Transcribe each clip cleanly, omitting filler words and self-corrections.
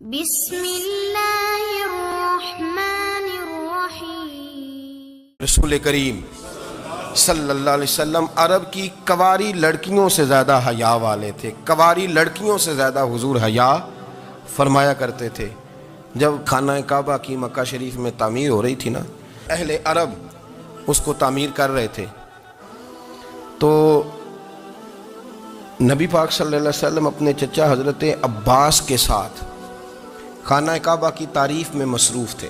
بسم اللہ الرحمن الرحیم۔ رسول کریم صلی اللہ علیہ وسلم عرب کی کواری لڑکیوں سے زیادہ حیا والے تھے۔ کواری لڑکیوں سے زیادہ حضور حیا فرمایا کرتے تھے۔ جب خانہ کعبہ کی مکہ شریف میں تعمیر ہو رہی تھی نا، اہل عرب اس کو تعمیر کر رہے تھے، تو نبی پاک صلی اللہ علیہ وسلم اپنے چچا حضرت عباس کے ساتھ خانہ کعبہ کی تعریف میں مصروف تھے۔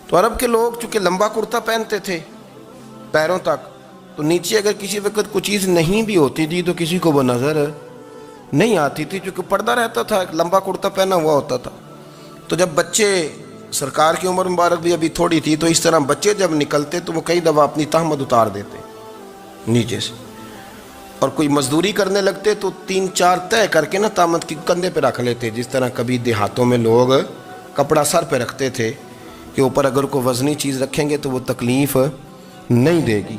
تو عرب کے لوگ چونکہ لمبا کرتا پہنتے تھے پیروں تک، تو نیچے اگر کسی وقت کوئی چیز نہیں بھی ہوتی تھی تو کسی کو وہ نظر نہیں آتی تھی، چونکہ پردہ رہتا تھا، ایک لمبا کرتا پہنا ہوا ہوتا تھا۔ تو جب بچے، سرکار کی عمر مبارک بھی ابھی تھوڑی تھی، تو اس طرح بچے جب نکلتے تو وہ کئی دفعہ اپنی تہمت اتار دیتے نیچے سے، اور کوئی مزدوری کرنے لگتے تو 3-4 طے کر کے نا تہمت کی کندھے پہ رکھ لیتے، جس طرح کبھی دیہاتوں میں لوگ کپڑا سر پہ رکھتے تھے کہ اوپر اگر کوئی وزنی چیز رکھیں گے تو وہ تکلیف نہیں دے گی۔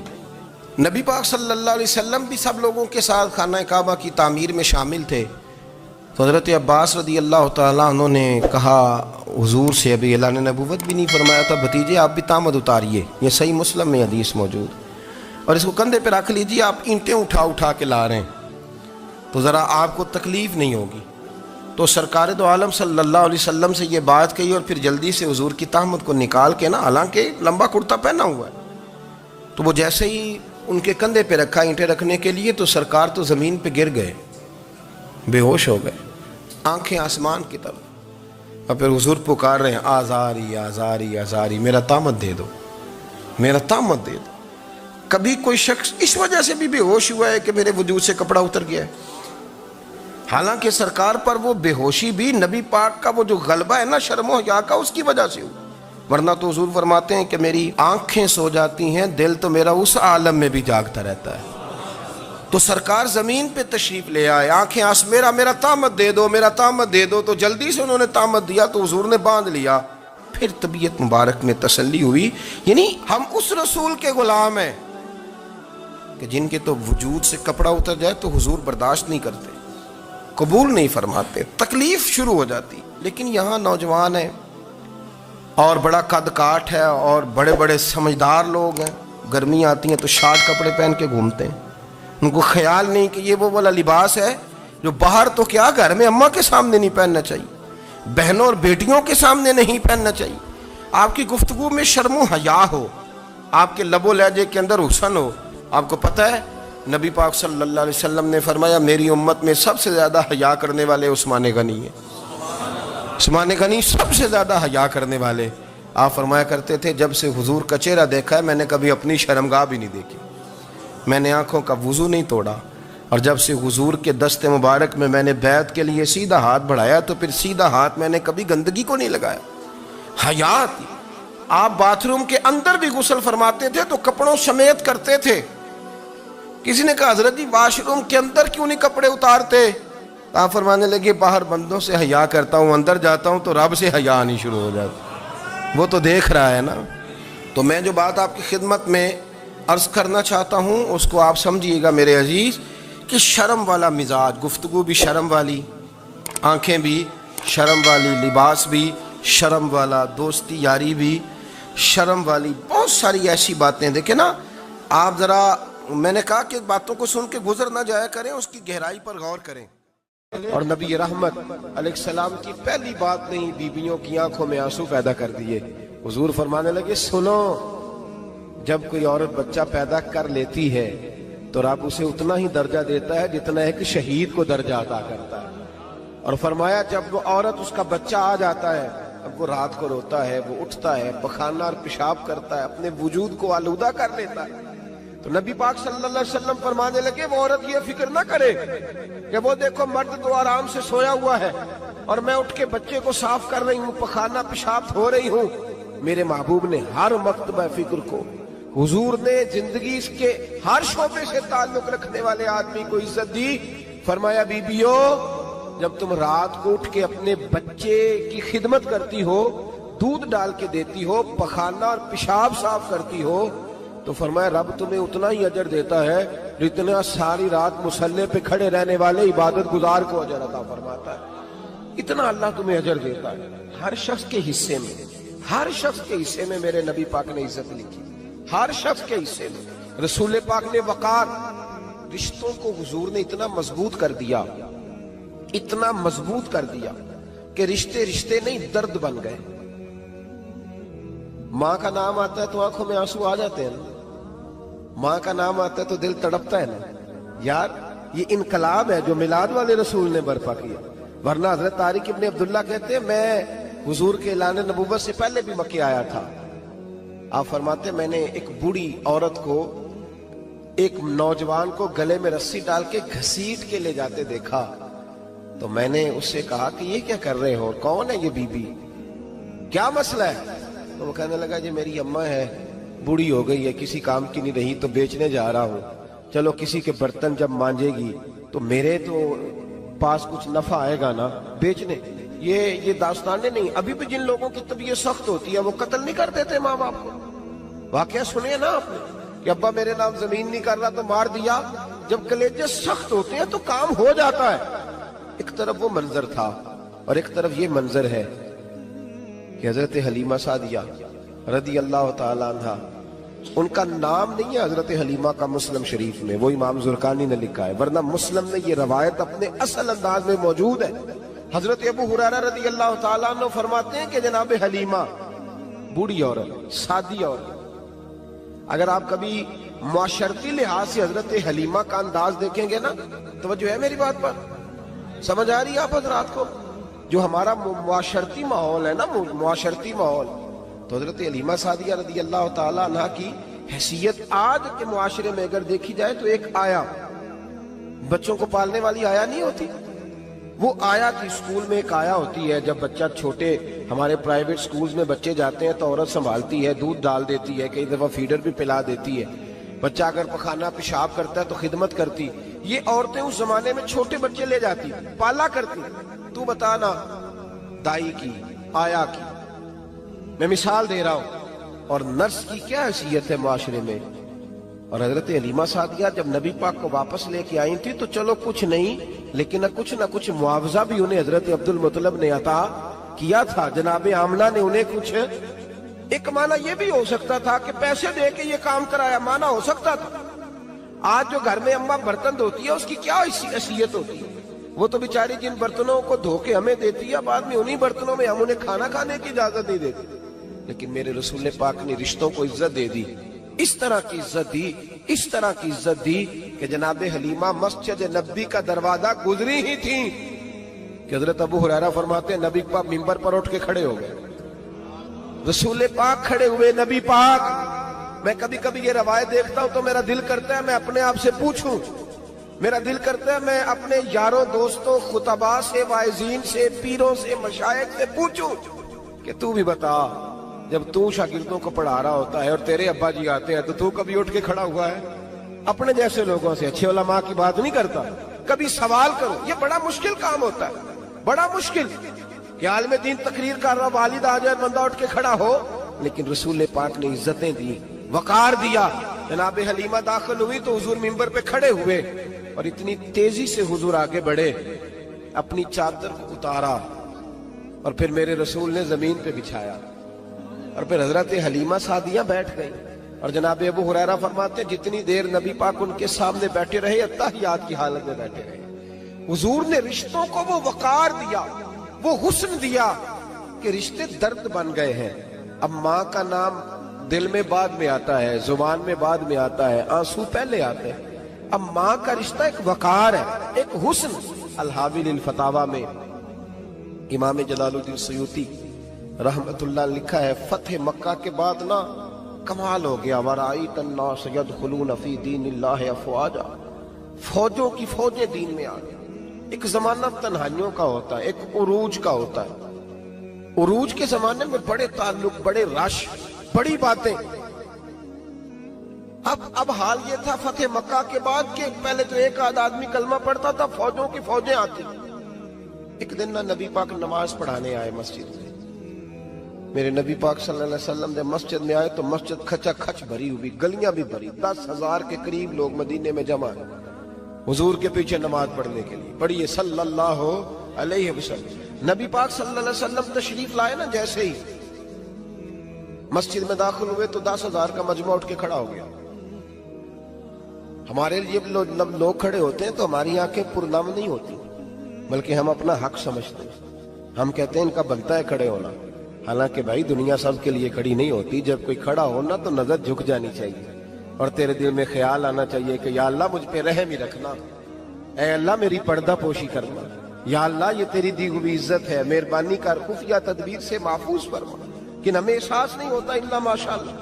نبی پاک صلی اللہ علیہ وسلم بھی سب لوگوں کے ساتھ خانہ کعبہ کی تعمیر میں شامل تھے۔ تو حضرت عباس رضی اللہ تعالیٰ عنہ نے کہا حضور سے، ابھی اللہ نے نبوت بھی نہیں فرمایا تھا، بھتیجے آپ بھی تہمت اتاریے، یہ صحیح مسلم میں حدیث موجود، اور اس کو کندھے پہ رکھ لیجیے، آپ اینٹیں اٹھا کے لا رہے ہیں تو ذرا آپ کو تکلیف نہیں ہوگی۔ تو سرکار دو عالم صلی اللہ علیہ وسلم سے یہ بات کہی، اور پھر جلدی سے حضور کی تہمت کو نکال کے نا، حالانکہ لمبا کرتا پہنا ہوا ہے، تو وہ جیسے ہی ان کے کندھے پہ رکھا اینٹیں رکھنے کے لیے، تو سرکار تو زمین پہ گر گئے، بے ہوش ہو گئے، آنکھیں آسمان کی طرف، اور پھر حضور پکار رہے ہیں آزاری آزاری آزاری، میرا تہمت دے دو، میرا تہمت دے دو۔ کبھی کوئی شخص اس وجہ سے بھی بے ہوش ہوا ہے کہ میرے وجود سے کپڑا اتر گیا ہے؟ حالانکہ سرکار پر وہ بے ہوشی بھی نبی پاک کا وہ جو غلبہ ہے نا شرم و حیا کا، اس کی وجہ سے ہوا، ورنہ تو حضور فرماتے ہیں کہ میری آنکھیں سو جاتی ہیں، دل تو میرا اس عالم میں بھی جاگتا رہتا ہے۔ تو سرکار زمین پہ تشریف لے آئے، آنکھیں میرا تہمت دے دو، میرا تہمت دے دو، تو جلدی سے انہوں نے تہمت دیا، تو حضور نے باندھ لیا۔ پھر طبیعت مبارک میں تسلی ہوئی، یعنی ہم اس رسول کے غلام ہیں کہ جن کے تو وجود سے کپڑا اتر جائے تو حضور برداشت نہیں کرتے، قبول نہیں فرماتے، تکلیف شروع ہو جاتی۔ لیکن یہاں نوجوان ہیں اور بڑا قد کاٹ ہے اور بڑے بڑے سمجھدار لوگ ہیں، گرمی آتی ہیں تو شارٹ کپڑے پہن کے گھومتے ہیں، ان کو خیال نہیں کہ یہ وہ والا لباس ہے جو باہر تو کیا گھر میں اماں کے سامنے نہیں پہننا چاہیے، بہنوں اور بیٹیوں کے سامنے نہیں پہننا چاہیے۔ آپ کی گفتگو میں شرم و حیا ہو، آپ کے لب و لہجے کے اندر حسن ہو۔ آپ کو پتہ ہے نبی پاک صلی اللہ علیہ وسلم نے فرمایا میری امت میں سب سے زیادہ حیا کرنے والے عثمان غنی ہیں، عثمان غنی سب سے زیادہ حیا کرنے والے۔ آپ فرمایا کرتے تھے جب سے حضور کا چہرہ دیکھا ہے میں نے کبھی اپنی شرمگاہ بھی نہیں دیکھی، میں نے آنکھوں کا وضو نہیں توڑا، اور جب سے حضور کے دست مبارک میں نے بیعت کے لیے سیدھا ہاتھ بڑھایا تو پھر سیدھا ہاتھ میں نے کبھی گندگی کو نہیں لگایا۔ حیا تھی۔ آپ باتھ روم کے اندر بھی غسل فرماتے تھے تو کپڑوں سمیت کرتے تھے۔ کسی نے کہا حضرت جی واش روم کے اندر کیوں نہیں کپڑے اتارتے؟ آپ فرمانے لگے باہر بندوں سے حیا کرتا ہوں، اندر جاتا ہوں تو رب سے حیا آنی شروع ہو جاتی، وہ تو دیکھ رہا ہے نا۔ تو میں جو بات آپ کی خدمت میں عرض کرنا چاہتا ہوں اس کو آپ سمجھیے گا میرے عزیز، کہ شرم والا مزاج، گفتگو بھی شرم والی، آنکھیں بھی شرم والی، لباس بھی شرم والا، دوستی یاری بھی شرم والی، بہت ساری ایسی باتیں۔ دیکھیں نا آپ ذرا، میں نے کہا کہ باتوں کو سن کے گزر نہ جایا کریں، اس کی گہرائی پر غور کریں۔ اور نبی رحمت علیہ السلام کی پہلی بات نہیں بیویوں کی آنکھوں میں آنسو پیدا کر دیے۔ حضور فرمانے لگے سنو، جب کوئی عورت بچہ پیدا کر لیتی ہے تو رب اسے اتنا ہی درجہ دیتا ہے جتنا ایک شہید کو درجہ عطا کرتا ہے، اور فرمایا جب وہ عورت اس کا بچہ آ جاتا ہے، اب وہ رات کو روتا ہے، وہ اٹھتا ہے، پخانہ اور پیشاب کرتا ہے، اپنے وجود کو آلودہ کر لیتا ہے، تو نبی پاک صلی اللہ علیہ وسلم فرمانے لگے وہ عورت یہ فکر نہ کرے کہ وہ دیکھو مرد تو آرام سے سویا ہوا ہے اور میں اٹھ کے بچے کو صاف کر رہی ہوں، پخانہ پیشاب دھو رہی ہوں۔ میرے محبوب نے ہر مرتبہ فکر کو، حضور نے زندگی اس کے ہر شعبے سے تعلق رکھنے والے آدمی کو عزت دی۔ فرمایا بیبیو جب تم رات کو اٹھ کے اپنے بچے کی خدمت کرتی ہو، دودھ ڈال کے دیتی ہو، پخانہ اور پیشاب صاف کرتی ہو، تو فرمایا رب تمہیں اتنا ہی اجر دیتا ہے جتنا ساری رات مصلی پہ کھڑے رہنے والے عبادت گزار کو اجر عطا فرماتا ہے۔ اتنا اللہ تمہیں اجر دیتا ہے. ہر شخص کے حصے میں، ہر شخص کے حصے میں میرے نبی پاک نے عزت لکھی. ہر شخص کے حصے میں رسول پاک نے وقار. رشتوں کو حضور نے اتنا مضبوط کر دیا، اتنا مضبوط کر دیا کہ رشتے رشتے نہیں درد بن گئے. ماں کا نام آتا ہے تو آنکھوں میں آنسو آ جاتے ہیں نا. ماں کا نام آتا ہے تو دل تڑپتا ہے نا. یار یہ انقلاب ہے جو میلاد والے رسول نے برپا کیا. ورنہ حضرت طارق ابن عبداللہ کہتے ہیں میں حضور کے اعلان نبوت سے پہلے بھی مکے آیا تھا. آپ فرماتے میں نے ایک بوڑھی عورت کو، ایک نوجوان کو گلے میں رسی ڈال کے گھسیٹ کے لے جاتے دیکھا تو میں نے اس سے کہا کہ یہ کیا کر رہے ہو، کون ہے یہ بی بی، کیا مسئلہ ہے؟ تو وہ کہنے لگا جی میری اماں ہے، بوڑھی ہو گئی ہے، کسی کام کی نہیں رہی تو بیچنے جا رہا ہوں. چلو کسی کے برتن جب مانجے گی تو میرے تو پاس کچھ نفع آئے گا نا بیچنے. یہ داستانیں نہیں. ابھی بھی جن لوگوں کی طبیعت سخت ہوتی ہے وہ قتل نہیں کر دیتے ماں باپ کو. واقعہ سنے نا آپ نے کہ ابا میرے نام زمین نہیں کر رہا تو مار دیا. جب کلیجے سخت ہوتے ہیں تو کام ہو جاتا ہے. ایک طرف وہ منظر تھا اور ایک طرف یہ منظر ہے کہ حضرت حلیمہ سعدیہ رضی اللہ تعالی عنہ، ان کا نام نہیں ہے حضرت حلیمہ کا مسلم شریف میں، وہ امام زرقانی نے لکھا ہے، ورنہ مسلم میں یہ روایت اپنے اصل انداز میں موجود ہے. حضرت ابو ہریرہ رضی اللہ تعالیٰ عنہ فرماتے ہیں کہ جناب حلیمہ بوڑھی عورت، سادی عورت. اگر آپ کبھی معاشرتی لحاظ سے حضرت حلیمہ کا انداز دیکھیں گے نا، توجہ ہے میری بات پر، سمجھ آ رہی ہے آپ حضرات کو؟ جو ہمارا معاشرتی ماحول ہے نا، معاشرتی ماحول، تو حضرت حلیمہ سعدیہ رضی اللہ تعالیٰ عنہ کی حیثیت آج کے معاشرے میں اگر دیکھی جائے تو ایک آیا، بچوں کو پالنے والی آیا نہیں ہوتی، وہ آیا کی اسکول میں ایک آیا ہوتی ہے. جب بچہ چھوٹے ہمارے پرائیویٹ سکولز میں بچے جاتے ہیں تو عورت سنبھالتی ہے، دودھ ڈال دیتی ہے، کئی دفعہ فیڈر بھی پلا دیتی ہے. بچہ اگر پخانہ پیشاب کرتا ہے تو خدمت کرتی. یہ عورتیں اس زمانے میں چھوٹے بچے لے جاتی، پالا کرتی. تو بتانا دائی کی، آیا کی، میں مثال دے رہا ہوں. اور نرس کی کیا حیثیت ہے معاشرے میں. اور حضرت حلیمہ سعدیہ جب نبی پاک کو واپس لے کے آئی تھی تو چلو کچھ نہیں، لیکن نہ کچھ معاوضہ بھی انہیں حضرت عبد المطلب نے عطا کیا تھا. جناب آمنہ نے انہیں کچھ، ایک معنی یہ بھی ہو سکتا تھا کہ پیسے دے کے یہ کام کرایا، معنی ہو سکتا تھا. آج جو گھر میں اماں برتن دھوتی ہے اس کی کیا حیثیت ہوتی ہے؟ وہ تو بیچاری جن برتنوں کو دھو کے ہمیں دیتی ہے، بعد میں انہی برتنوں میں ہم انہیں کھانا کھانے کی اجازت نہیں دیتے. لیکن میرے رسول پاک نے رشتوں کو عزت دے دی، اس طرح کی عزت دی، اس طرح کی عزت دی کہ جناب حلیمہ مسجد نبی کا دروازہ گزری ہی تھی کہ حضرت ابو ہریرہ فرماتے ہیں نبی پاک منبر پر اٹھ کے کھڑے ہو گئے. رسول پاک کھڑے ہوئے، نبی پاک. میں کبھی کبھی یہ روایت دیکھتا ہوں تو میرا دل کرتا ہے میں اپنے آپ سے پوچھوں، میرا دل کرتا ہے میں اپنے یاروں دوستوں خطباء سے، واعظین سے، پیروں سے، مشائخ سے پوچھوں کہ تو بھی بتا، جب تو شاگردوں کو پڑھا رہا ہوتا ہے اور تیرے ابا جی آتے ہیں تو کبھی اٹھ کے کھڑا ہوا ہے؟ اپنے جیسے لوگوں سے، اچھے علماء کی بات نہیں کرتا، کبھی سوال کرو. یہ بڑا مشکل کام ہوتا ہے، بڑا مشکل کہ عالم دین تقریر کر رہا، والد آ جائے، بندہ اٹھ کے کھڑا ہو. لیکن رسول پاک نے عزتیں دی، وقار دیا. جناب حلیمہ داخل ہوئی تو حضور منبر پہ کھڑے ہوئے اور اتنی تیزی سے حضور آگے بڑھے، اپنی چادر کو اتارا اور پھر میرے رسول نے زمین پہ بچھایا اور پھر حضرت حلیمہ سعدیہ بیٹھ گئی. اور جناب ابو ہریرہ فرماتے جتنی دیر نبی پاک ان کے سامنے بیٹھے رہے اتحیات کی حالت میں بیٹھے رہے. حضور نے رشتوں کو وہ وقار دیا، وہ حسن دیا کہ رشتے درد بن گئے ہیں. اب ماں کا نام دل میں بعد میں آتا ہے، زبان میں بعد میں آتا ہے، آنسو پہلے آتے ہیں. اب ماں کا رشتہ ایک وقار ہے، ایک حسن. الحاوی للفتاوی میں امام جلال الدین سیوطی رحمت اللہ لکھا ہے فتح مکہ کے بعد نا کمال ہو گیا. وَرَأَيْتَ النَّاسَ يَدْخُلُونَ فِي دِينِ اللَّهِ أَفْوَاجًا، فوجوں کی فوجیں دین میں آ گئی. ایک زمانہ تنہائیوں کا ہوتا ہے، ایک عروج کا ہوتا ہے. عروج کے زمانے میں بڑے تعلق، بڑے رش، بڑی باتیں. اب حال یہ تھا فتح مکہ کے بعد کہ پہلے تو ایک آدھ آدمی کلمہ پڑھتا تھا، فوجوں کی فوجیں آتی. ایک دن نہ نبی پاک نماز پڑھانے آئے مسجد میں. میرے نبی پاک صلی اللہ علیہ وسلم جب مسجد میں آئے تو مسجد کھچا کھچ بھری ہوئی، گلیاں بھی بھری، 10,000 کے قریب لوگ مدینے میں جمع ہیں حضور کے پیچھے نماز پڑھنے کے لیے. پڑھیے صلی اللہ علیہ وسلم. نبی پاک صلی اللہ علیہ وسلم تشریف لائے نا، جیسے ہی مسجد میں داخل ہوئے تو 10,000 کا مجمع اٹھ کے کھڑا ہو گیا. ہمارے لیے لوگ کھڑے ہوتے ہیں تو ہماری آنکھیں پرنم نہیں ہوتی، بلکہ ہم اپنا حق سمجھتے ہیں. ہم کہتے ہیں ان کا بنتا ہے کھڑے ہونا، حالانکہ بھائی دنیا سب کے لیے کھڑی نہیں ہوتی. جب کوئی کھڑا ہونا تو نظر جھک جانی چاہیے اور تیرے دل میں خیال آنا چاہیے کہ یا اللہ مجھ پہ رحم ہی رکھنا، اے اللہ میری پردہ پوشی کرنا، یا اللہ یہ تیری دی ہوئی عزت ہے، مہربانی کر خفیہ تدبیر سے محفوظ فرما. کہ ہمیں احساس نہیں ہوتا الا ماشاءاللہ.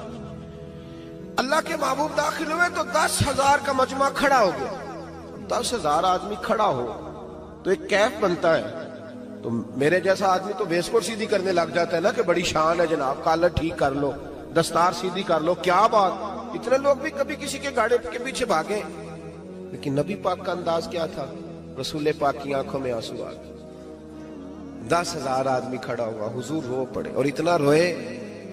اللہ کے محبوب داخل ہوئے تو 10,000 کا مجمع کھڑا ہو گیا. 10,000 آدمی کھڑا ہو تو ایک کیف بنتا ہے. تو میرے جیسا آدمی تو ویسکوٹ سیدھی کرنے لگ جاتا ہے نا کہ بڑی شان ہے جناب، کالر ٹھیک کر لو، دستار سیدھی کر لو، کیا بات. اتنے لوگ بھی کبھی کسی کے گاڑی کے پیچھے بھاگے. لیکن نبی پاک کا انداز کیا تھا؟ رسول پاک کی آنکھوں میں آنسو آ گئے. 10,000 آدمی کھڑا ہوا، حضور رو پڑے اور اتنا روئے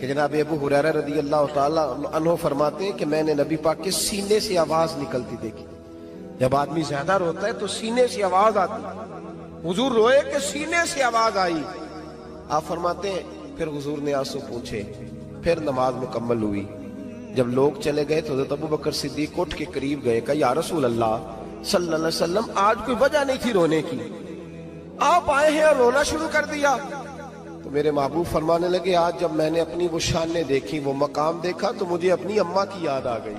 کہ جناب ابو ہریرہ رضی اللہ تعالیٰ عنہ فرماتے ہیں کہ میں نے نبی پاک کے سینے سے آواز نکلتی دیکھی. جب آدمی زیادہ روتا ہے تو سینے سے آواز آتی. حضور روئے کہ سینے سے آواز آئی. آپ فرماتے ہیں پھر حضور نے آنسو پوچھے، پھر نماز مکمل ہوئی. جب لوگ چلے گئے تو حضرت ابو بکر صدیق اٹھ کے قریب گئے، کہا یا رسول اللہ صلی اللہ علیہ وسلم آج کوئی وجہ نہیں تھی رونے کی، آپ آئے ہیں اور رونا شروع کر دیا. تو میرے محبوب فرمانے لگے آج جب میں نے اپنی وہ شانیں دیکھی، وہ مقام دیکھا تو مجھے اپنی اماں کی یاد آ گئی.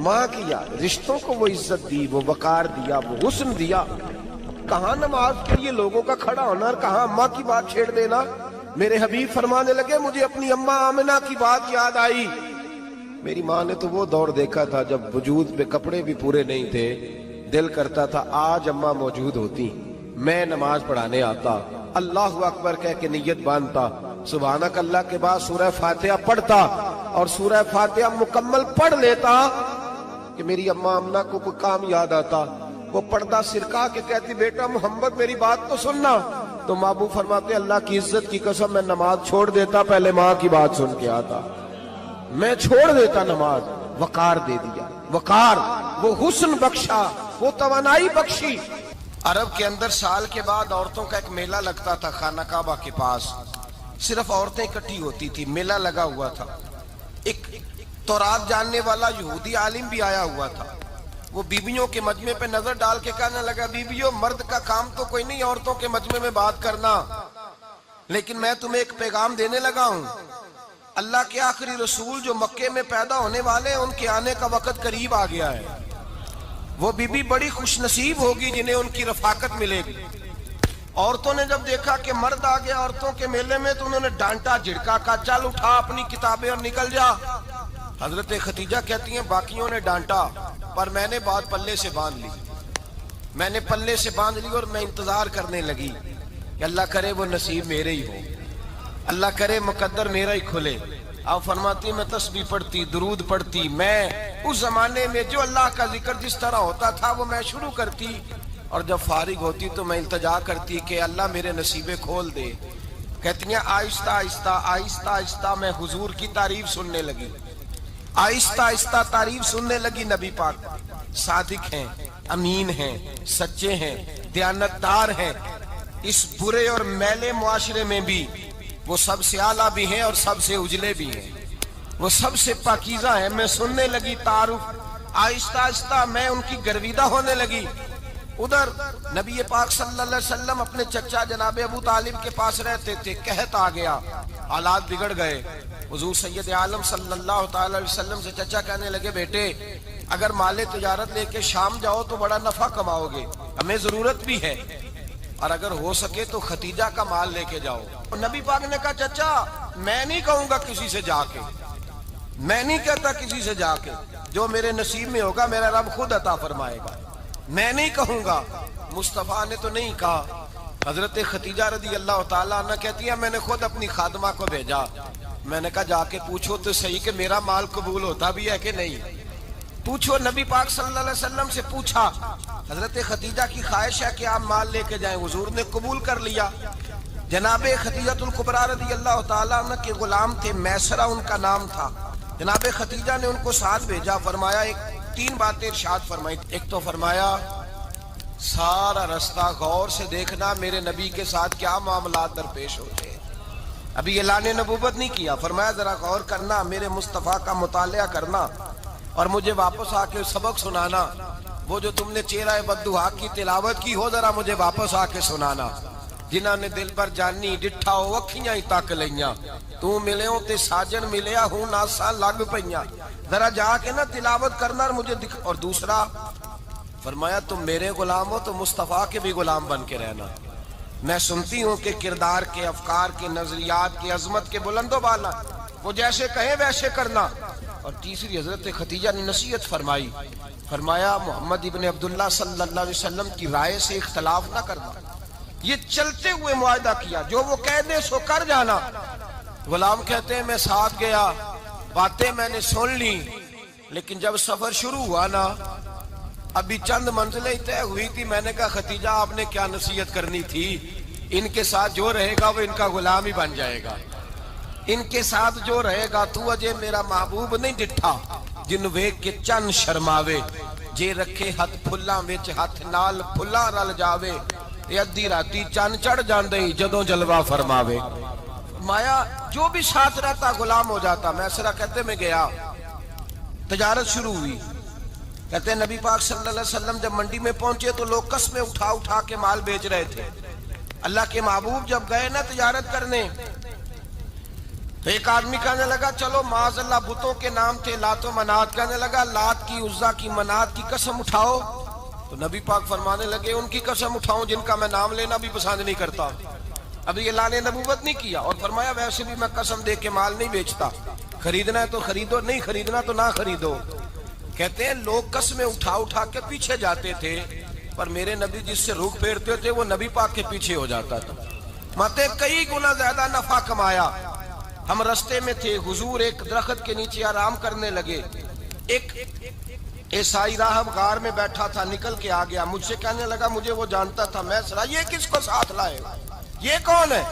ماں کی یاد، رشتوں کو وہ عزت دی، وہ وقار دیا، وہ حسن دیا. کہاں نماز کے لیے لوگوں کا کھڑا ہونا اور کہاں اماں کی بات چھیڑ دینا. میرے حبیب فرمانے لگے مجھے اپنی اماں آمنہ کی بات یاد آئی. میری ماں نے تو وہ دور دیکھا تھا جب وجود پہ کپڑے بھی پورے نہیں تھے، دل کرتا تھا آج اماں موجود ہوتی، میں نماز پڑھانے آتا، اللہ اکبر کہہ کے نیت باندھتا، سبحانک اللہ کے بعد سورہ فاتحہ پڑھتا اور سورہ فاتحہ مکمل پڑھ لیتا کہ میری اماں آمنہ کو کوئی کام یاد آتا. وہ پردہ سرکا کے کہتی بیٹا محمد میری بات تو سننا. تو محبوب فرماتے اللہ کی عزت کی قسم میں نماز چھوڑ دیتا، پہلے ماں کی بات سن کے آتا. میں چھوڑ دیتا نماز. وقار دے دیا، وقار، وہ حسن بخشا، وہ توانائی بخشی. عرب کے اندر سال کے بعد عورتوں کا ایک میلہ لگتا تھا خانہ کعبہ کے پاس. صرف عورتیں اکٹھی ہوتی تھی، میلہ لگا ہوا تھا. ایک تورات جاننے والا یہودی عالم بھی آیا ہوا تھا. وہ بیویوں کے مجمع پہ نظر ڈال کے کہنے لگا بیویوں مرد کا کام تو کوئی نہیں عورتوں کے مجمع میں بات کرنا، لیکن میں تمہیں ایک پیغام دینے لگا ہوں. اللہ کے آخری رسول جو مکے میں پیدا ہونے والے ہیں ان کے آنے کا وقت قریب آ گیا ہے. وہ بیوی بڑی خوش نصیب ہوگی جنہیں ان کی رفاقت ملے گی. عورتوں نے جب دیکھا کہ مرد آ گیا عورتوں کے میلے میں تو انہوں نے ڈانٹا جھڑکا، کہا چل اٹھا اپنی کتابیں اور نکل جا. حضرت خدیجہ کہتی ہیں باقیوں نے ڈانٹا پر میں نے بات پلے سے باندھ لی. میں نے پلے سے باندھ لی اور میں انتظار کرنے لگی کہ اللہ کرے وہ نصیب میرے ہی ہو، اللہ کرے مقدر میرا ہی کھلے. آپ فرماتی میں تسبیح پڑھتی، درود پڑھتی. میں اس زمانے میں جو اللہ کا ذکر جس طرح ہوتا تھا وہ میں شروع کرتی اور جب فارغ ہوتی تو میں التجا کرتی کہ اللہ میرے نصیبے کھول دے. کہتی ہیں آہستہ آہستہ آہستہ آہستہ میں حضور کی تعریف سننے لگی. آہستہ آہستہ تعریف سننے لگی. نبی پاک صادق ہیں، امین ہیں، سچے ہیں، دیانتدار ہیں. اس برے اور میلے معاشرے میں بھی وہ سب سے اعلیٰ بھی ہیں اور سب سے اجلے بھی ہیں، وہ سب سے پاکیزہ ہیں. میں سننے لگی تعارف. آہستہ آہستہ میں ان کی گرویدہ ہونے لگی. ادھر نبی پاک صلی اللہ علیہ وسلم اپنے چچا جناب ابو طالب کے پاس رہتے تھے. قحط آ گیا، حالات بگڑ گئے. حضور سید عالم صلی اللہ تعالی علیہ وسلم سے چچا کہنے لگے بیٹے اگر مال تجارت لے کے شام جاؤ تو بڑا نفع کماؤ گے، ہمیں ضرورت بھی ہے، اور اگر ہو سکے تو ختیجہ کا مال لے کے جاؤ. نبی پاک نے کہا چچا میں نہیں کہوں گا کسی سے جا کے، میں نہیں کہتا کسی سے جا کے، جو میرے نصیب میں ہوگا میرا رب خود عطا فرمائے گا، میں نہیں کہوں گا. مصطفیٰ نے تو نہیں کہا. حضرت ختیجہ رضی اللہ تعالیٰ عنہ کہتی ہے میں نے خود اپنی خادمہ کو بھیجا. میں نے کہا جا کے پوچھو تو صحیح کہ میرا مال قبول ہوتا بھی ہے کہ نہیں، پوچھو. نبی پاک صلی اللہ علیہ وسلم سے پوچھا. حضرت ختیجہ کی خواہش ہے کہ آپ مال لے کے جائیں. حضور نے قبول کر لیا. جناب ختیجۃ الکبریٰ رضی اللہ تعالیٰ عنہ کے غلام تھے، میسرہ ان کا نام تھا. جناب ختیجہ نے ان کو ساتھ بھیجا. فرمایا ایک 3 باتیں ارشاد فرمائی. ایک تو فرمایا سارا رستہ غور سے دیکھنا میرے نبی کے ساتھ کیا معاملات درپیش ہوتے ہیں. ابھی اعلان نبوت نہیں کیا. فرمایا ذرا غور کرنا، میرے مصطفیٰ کا مطالعہ کرنا اور مجھے واپس آ کے سبق سنانا. وہ جو تم نے چہرہ بددعا کی تلاوت کی ہو ذرا مجھے واپس آ کے سنانا. جنہاں نے دل پر جانی ڈٹھا ہو اکھیاں ہی تک لیاں، تو ملے ہوں تے ساجن ملیا ہوں ناسا لگ پئیاں. ذرا جا کے نا تلاوت کرنا اور مجھے اور دوسرا فرمایا تم میرے غلام ہو تو مصطفیٰ کے بھی غلام بن کے رہنا. میں سنتی ہوں کہ کردار کے، افکار کے، نظریات کے، عظمت کے بلند و بالا، وہ جیسے کہیں ویسے کرنا. اور تیسری حضرت خدیجہ نے نصیحت فرمائی. فرمایا محمد ابن عبداللہ صلی اللہ علیہ وسلم کی رائے سے اختلاف نہ کرنا. یہ چلتے ہوئے معاہدہ کیا، جو وہ کہہ دے سو کر جانا. غلام کہتے ہیں میں ساتھ گیا، باتیں میں نے سن لی، لیکن جب سفر شروع ہوا نا ابھی چند منزلیں طے ہوئی تھی. میں نے کہا خدیجہ آپ نے کیا نصیحت کرنی تھی؟ ان کے ساتھ جو رہے گا وہ ان کا غلام ہی بن جائے گا. ان کے ساتھ جو رہے گا تو اجے میرا محبوب نہیں ڈٹھا جن ویکھ کے چن شرماوے. جے رکھے ہاتھ پھلاں وچ ہاتھ نال پھلاں رل جاوے. یہ ادھی راتی چن چڑھ جاندے جدوں جلوہ فرماوے. مایا جو بھی ساتھ رہتا غلام ہو جاتا. میں اسرا کہتے میں گیا، تجارت شروع ہوئی. کہتے ہیں نبی پاک صلی اللہ علیہ وسلم جب منڈی میں پہنچے تو لوگ قسمیں اٹھا اٹھا کے مال بیچ رہے تھے. اللہ کے محبوب جب گئے نا تجارت کرنے تو ایک آدمی کہنے لگا چلو معاذ اللہ بتوں کے نام تھے لات و منات، کہنے لگا لات کی، عزا کی، منات کی قسم اٹھاؤ. تو نبی پاک فرمانے لگے ان کی قسم اٹھاؤں جن کا میں نام لینا بھی پسند نہیں کرتا. ابھی اعلان نبوت نہیں کیا. اور فرمایا ویسے بھی میں قسم دے کے مال نہیں بیچتا، خریدنا ہے تو خریدو، نہیں خریدنا تو نہ خریدو. کہتے ہیں لوگ قسمیں اٹھا اٹھا کے پیچھے جاتے تھے، پر میرے نبی جس سے رخ پھیرتے تھے وہ نبی پاک کے پیچھے ہو جاتا تھا. ماتے کئی گنا زیادہ نفع کمایا. ہم رستے میں تھے، حضور ایک درخت کے نیچے آرام کرنے لگے. ایک عیسائی راہب غار میں بیٹھا تھا، نکل کے آ گیا. مجھ سے کہنے لگا مجھے وہ جانتا تھا. میں سنا یہ کس کو ساتھ لائے، یہ کون ہے؟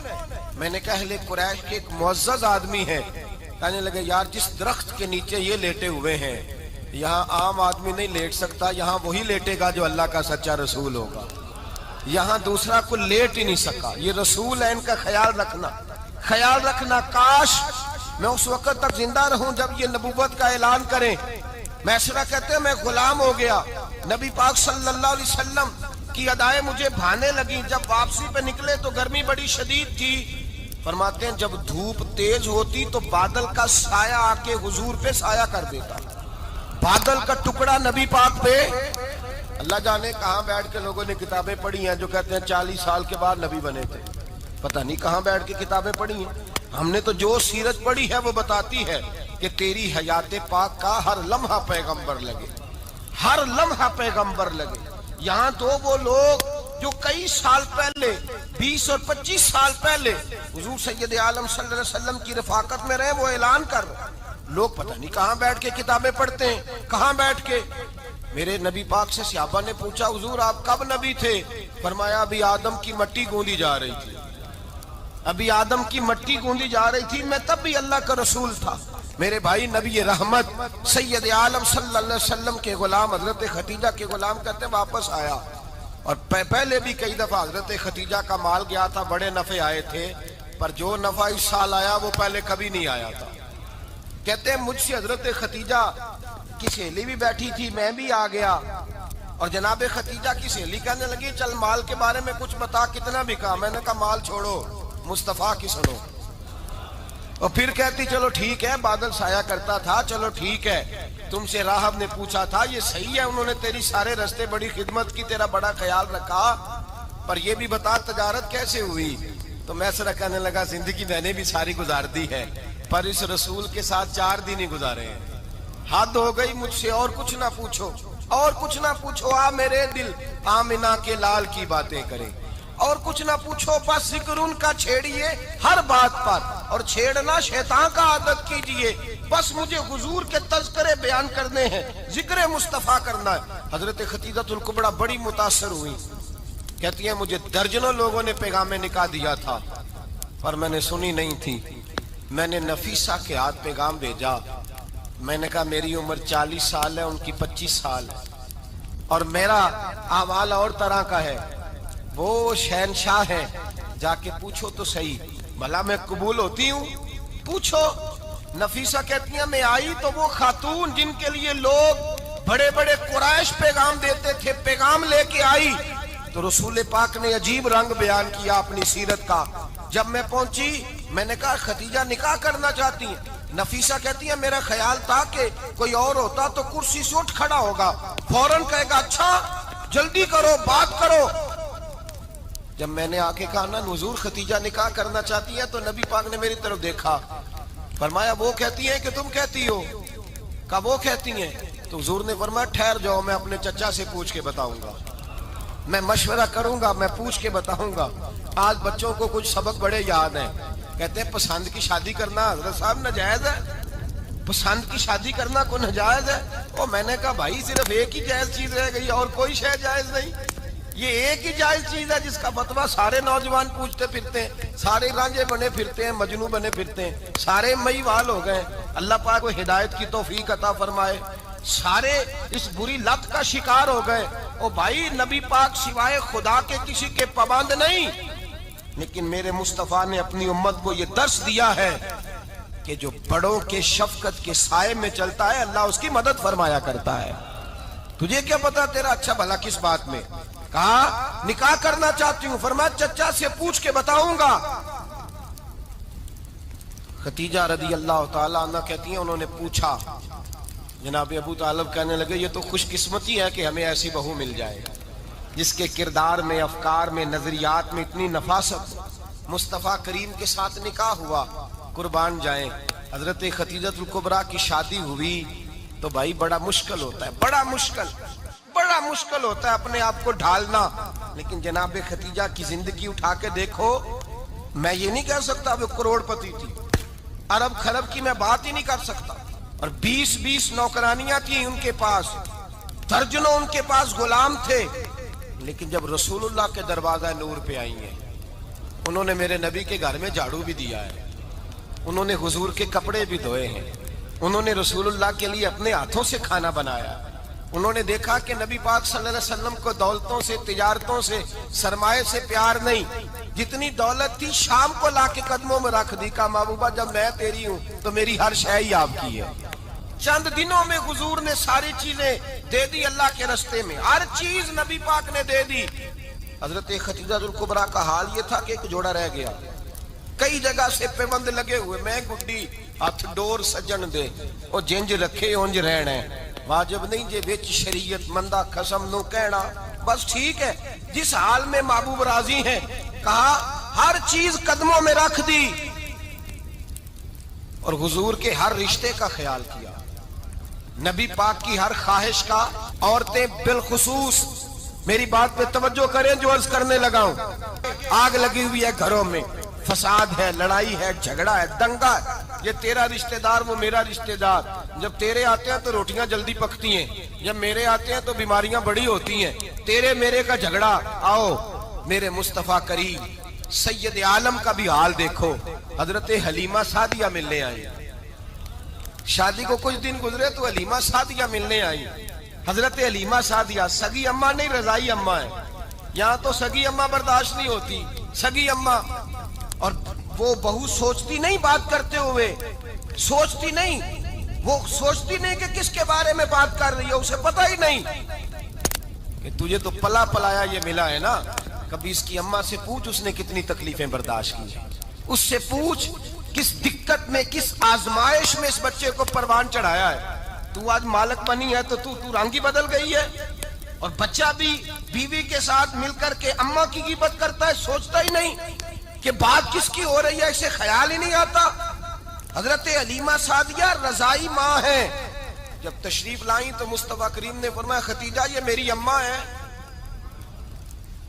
میں نے کہا اہل قریش کے ایک معزز آدمی ہے. کہنے لگے یار جس درخت کے نیچے یہ لیٹے ہوئے ہیں یہاں عام آدمی نہیں لیٹ سکتا، یہاں وہی لیٹے گا جو اللہ کا سچا رسول ہوگا. یہاں دوسرا کو لیٹ ہی نہیں سکا. یہ رسول ہے، ان کا خیال رکھنا، خیال رکھنا. کاش میں اس وقت تک زندہ رہوں جب یہ نبوت کا اعلان کریں. میں اسرا کہتے ہیں میں غلام ہو گیا. نبی پاک صلی اللہ علیہ وسلم کی ادائیں مجھے بھانے لگی. جب واپسی پہ نکلے تو گرمی بڑی شدید تھی. فرماتے ہیں جب دھوپ تیز ہوتی تو بادل کا سایہ آ کے حضور پہ سایہ کر دیتا. بادل کا ٹکڑا نبی پاک پہ. اللہ جانے کہاں بیٹھ کے لوگوں نے کتابیں پڑھی ہیں جو کہتے ہیں 40 سال کے بعد نبی بنے تھے. پتہ نہیں کہاں بیٹھ کے کتابیں پڑھی ہیں. ہم نے تو جو سیرت پڑھی ہے وہ بتاتی ہے کہ تیری حیات پاک کا ہر لمحہ پیغمبر لگے، ہر لمحہ پیغمبر لگے. یہاں تو وہ لوگ جو کئی سال پہلے 20 اور 25 سال پہلے حضور سید عالم صلی اللہ علیہ وسلم کی رفاقت میں رہے وہ اعلان کر رہے. لوگ پتہ نہیں کہاں بیٹھ کے کتابیں پڑھتے ہیں، کہاں بیٹھ کے. میرے نبی پاک سے صحابہ نے پوچھا حضور آپ کب نبی تھے؟ فرمایا ابھی آدم کی مٹی گوندی جا رہی تھی، ابھی آدم کی مٹی گوندی جا رہی تھی، میں تب بھی اللہ کا رسول تھا. میرے بھائی نبی رحمت سید عالم صلی اللہ علیہ وسلم کے غلام حضرت خدیجہ کے غلام کہتے واپس آیا. اور پہلے بھی کئی دفعہ حضرت خدیجہ کا مال گیا تھا، بڑے نفع آئے تھے، پر جو نفع اس سال آیا وہ پہلے کبھی نہیں آیا تھا. کہتے ہیں مجھ سے حضرت خدیجہ کی سہیلی بھی بیٹھی تھی، میں بھی آ گیا. اور جناب خدیجہ کی سہیلی کہنے لگی چل مال کے بارے میں کچھ بتا، کتنا بکا؟ میں نے کہا مال چھوڑو، مصطفیٰ کی سنو. اور پھر کہتی چلو ٹھیک ہے، بادل سایہ کرتا تھا، چلو ٹھیک ہے. تم سے راہب نے پوچھا تھا یہ صحیح ہے، انہوں نے تیری سارے رستے بڑی خدمت کی، تیرا بڑا خیال رکھا، پر یہ بھی بتا تجارت کیسے ہوئی؟ تو میں سر کہنے لگا زندگی میں نے بھی ساری گزار دی ہے، پر اس رسول کے ساتھ 4 دن ہی گزارے ہیں. حد ہو گئی مجھ سے، اور کچھ نہ پوچھو، اور کچھ نہ پوچھو. آ میرے دل آمنہ کے لال کی باتیں کریں، اور کچھ نہ پوچھو، بس ذکر ان کا چھیڑیے ہر بات پر، اور چھیڑنا شیطان کا عادت کیجئے. بس مجھے حضور کے تذکرے بیان کرنے ہیں، ذکر مصطفیٰ کرنا ہے. حضرت خدیجہ الکبریٰ بڑی متاثر ہوئی. کہتی ہیں مجھے درجنوں لوگوں نے پیغام نکاح دیا تھا پر میں نے سنی نہیں تھی. میں نے نفیسہ کے ہاتھ پیغام بھیجا. میں نے کہا میری عمر 40 سال ہے، ان کی 25 سال ہے. اور میرا اعمال اور طرح کا ہے، وہ شہنشاہ ہے، جا کے پوچھو تو صحیح، بھلا میں قبول ہوتی ہوں؟ پوچھو۔ نفیسہ کہتی ہیں میں آئی تو وہ خاتون جن کے لیے لوگ بڑے بڑے قریش پیغام دیتے تھے، پیغام لے کے آئی، تو رسول پاک نے عجیب رنگ بیان کیا اپنی سیرت کا۔ جب میں پہنچی میں نے کہا خدیجہ نکاح کرنا چاہتی ہیں؟ نفیسہ کہتی ہیں میرا خیال تھا کہ کوئی اور ہوتا تو کرسی سے اٹھ کھڑا ہوگا، فوراً کہے گا اچھا جلدی کرو بات کرو۔ جب میں نے آ کے کہا نا حضور خدیجہ نکاح کرنا چاہتی ہے، تو نبی پاک نے میری طرف دیکھا، فرمایا وہ کہتی ہیں کہ تم کہتی ہو؟ کہا وہ کہتی ہیں۔ تو حضور نے فرمایا ٹھہر جاؤ، میں اپنے چچا سے پوچھ کے بتاؤں گا، میں مشورہ کروں گا، میں پوچھ کے بتاؤں گا۔ آج بچوں کو کچھ سبق بڑے یاد ہیں، کہتے ہیں پسند کی شادی کرنا حضرت صاحب ناجائز ہے، پسند کی شادی کرنا کو ناجائز ہے؟ اور میں نے کہا بھائی صرف ایک ہی جائز چیز رہ گئی اور کوئی شے جائز نہیں، یہ ایک ہی جائز چیز ہے جس کا فتویٰ سارے نوجوان پوچھتے پھرتے ہیں، سارے رانجے بنے پھرتے ہیں، مجنوں بنے پھرتے ہیں، سارے مئی وال ہو گئے۔ اللہ پاک کو ہدایت کی توفیق عطا فرمائے۔ سارے اس بری لت کا شکار ہو گئے۔ او بھائی نبی پاک سوائے خدا کے کسی کے پابند نہیں، لیکن میرے مصطفیٰ نے اپنی امت کو یہ درس دیا ہے کہ جو بڑوں کے شفقت کے سائے میں چلتا ہے اللہ اس کی مدد فرمایا کرتا ہے۔ تجھے کیا پتا تیرا اچھا بھلا کس بات میں؟ کہا نکاح کرنا چاہتی ہوں، فرمایا چچا سے پوچھ کے بتاؤں گا۔ خدیجہ رضی اللہ تعالیٰ عنہ کہتی ہیں انہوں نے پوچھا، جناب ابو طالب کہنے لگے یہ تو خوش قسمتی ہے کہ ہمیں ایسی بہو مل جائے جس کے کردار میں، افکار میں، نظریات میں اتنی نفاست۔ مصطفیٰ کریم کے ساتھ نکاح ہوا، قربان جائیں۔ حضرت خدیجۃ الکبریٰ کی شادی ہوئی تو بھائی بڑا مشکل ہوتا ہے، بڑا مشکل ہوتا ہے اپنے آپ کو ڈھالنا، لیکن جناب خدیجہ کی زندگی اٹھا کے دیکھو، میں یہ نہیں کہہ سکتا وہ کروڑ پتی تھی، ارب خرب کی میں بات ہی نہیں کر سکتا، اور 20 نوکرانیاں تھیں ان کے پاس، درجنوں ان کے پاس غلام تھے، لیکن جب رسول اللہ کے دروازہ نور پہ آئی ہیں، انہوں نے میرے نبی کے گھر میں جھاڑو بھی دیا ہے، انہوں نے حضور کے کپڑے بھی دھوئے ہیں، انہوں نے رسول اللہ کے لیے اپنے ہاتھوں سے کھانا بنایا، انہوں نے دیکھا کہ نبی پاک صلی اللہ علیہ وسلم کو دولتوں سے، تجارتوں سے، سرمایہ سے پیار نہیں، جتنی دولت تھی شام کو لا کے قدموں میں رکھ دی، کہا محبوبہ جب میں تیری ہوں تو میری ہر شے ہی آپ کی ہے۔ چند دنوں میں حضور نے ساری چیزیں دے دی اللہ کے رستے میں، ہر چیز نبی پاک نے دے دی۔ حضرت خدیجہ الکبریٰ کا حال یہ تھا کہ ایک جوڑا رہ گیا، کئی جگہ سے پیوند لگے ہوئے، میں گڈی ہاتھ ڈور سجن دے او جنج رکھے اونج رہنا، واجب نہیں جے وچ شریعت مندہ قسم نو کہنا، بس ٹھیک ہے جس حال میں محبوب راضی ہیں، کہا ہر چیز قدموں میں رکھ دی، اور حضور کے ہر رشتے کا خیال کیا، نبی پاک کی ہر خواہش کا۔ عورتیں بالخصوص میری بات پہ توجہ کریں جو عرض کرنے لگا ہوں، آگ لگی ہوئی ہے گھروں میں، فساد ہے، لڑائی ہے، جھگڑا ہے، دنگا ہے، یہ تیرا رشتہ دار وہ میرا رشتہ دار، جب تیرے آتے ہیں تو روٹیاں جلدی پکتی ہیں، جب میرے آتے ہیں تو بیماریاں بڑی ہوتی ہیں، تیرے میرے کا جھگڑا۔ آؤ میرے مصطفیٰ کریم سید عالم کا بھی حال دیکھو، حضرت حلیمہ سعدیہ ملنے آئی، شادی کو کچھ دن گزرے تو حلیمہ سعدیہ ملنے آئی۔ حضرت حلیمہ سعدیہ سگی اماں نہیں رضائی اماں ہے، یہاں تو سگی اماں برداشت نہیں ہوتی، سگی اماں، اور وہ بہو سوچتی نہیں بات کرتے ہوئے، سوچتی نہیں، وہ سوچتی نہیں کہ کس کے بارے میں بات کر رہی ہے، اسے پتہ ہی نہیں کہ تجھے تو پلا پلایا یہ ملا ہے نا، کبھی اس کی اماں سے پوچھ اس نے کتنی تکلیفیں برداشت کی، اس سے پوچھ کس دقت میں، کس آزمائش میں اس بچے کو پروان چڑھایا ہے۔ تو آج مالک بنی ہے تو تو رنگ ہی بدل گئی ہے، اور بچہ بھی بیوی کے ساتھ مل کر کے اماں کی غیبت کرتا ہے، سوچتا ہی نہیں کہ بات کس کی ہو رہی ہے، اسے خیال ہی نہیں آتا۔ حضرت حلیمہ سعدیہ رضائی ماں ہے، جب تشریف لائیں تو مصطفیٰ کریم نے فرمایا خدیجہ یہ میری اماں ہے۔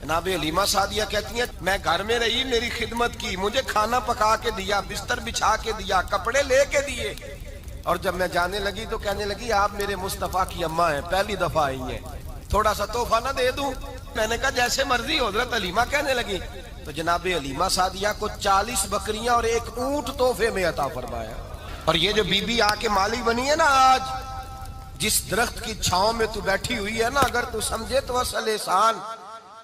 جناب حلیمہ سعدیہ کہتی ہیں میں گھر میں رہی، میری خدمت کی، مجھے کھانا پکا کے دیا، بستر بچھا کے دیا، کپڑے لے کے دیے، اور جب میں جانے لگی تو کہنے لگی آپ میرے مصطفیٰ کی اماں ہیں، پہلی دفعہ آئی ہیں، تھوڑا سا تحفہ نہ دے دوں؟ میں نے کہا جیسے مرضی۔ حضرت حلیمہ کہنے لگی تو جناب حلیمہ سعدیہ کو 40 بکریاں اور 1 اونٹ تحفے میں عطا فرمایا، اور یہ جو بی بی آ کے مالی بنی ہے نا آج، جس درخت کی چھاؤں میں تو بیٹھی ہوئی ہے نا، اگر تو سمجھے تو اصل احسان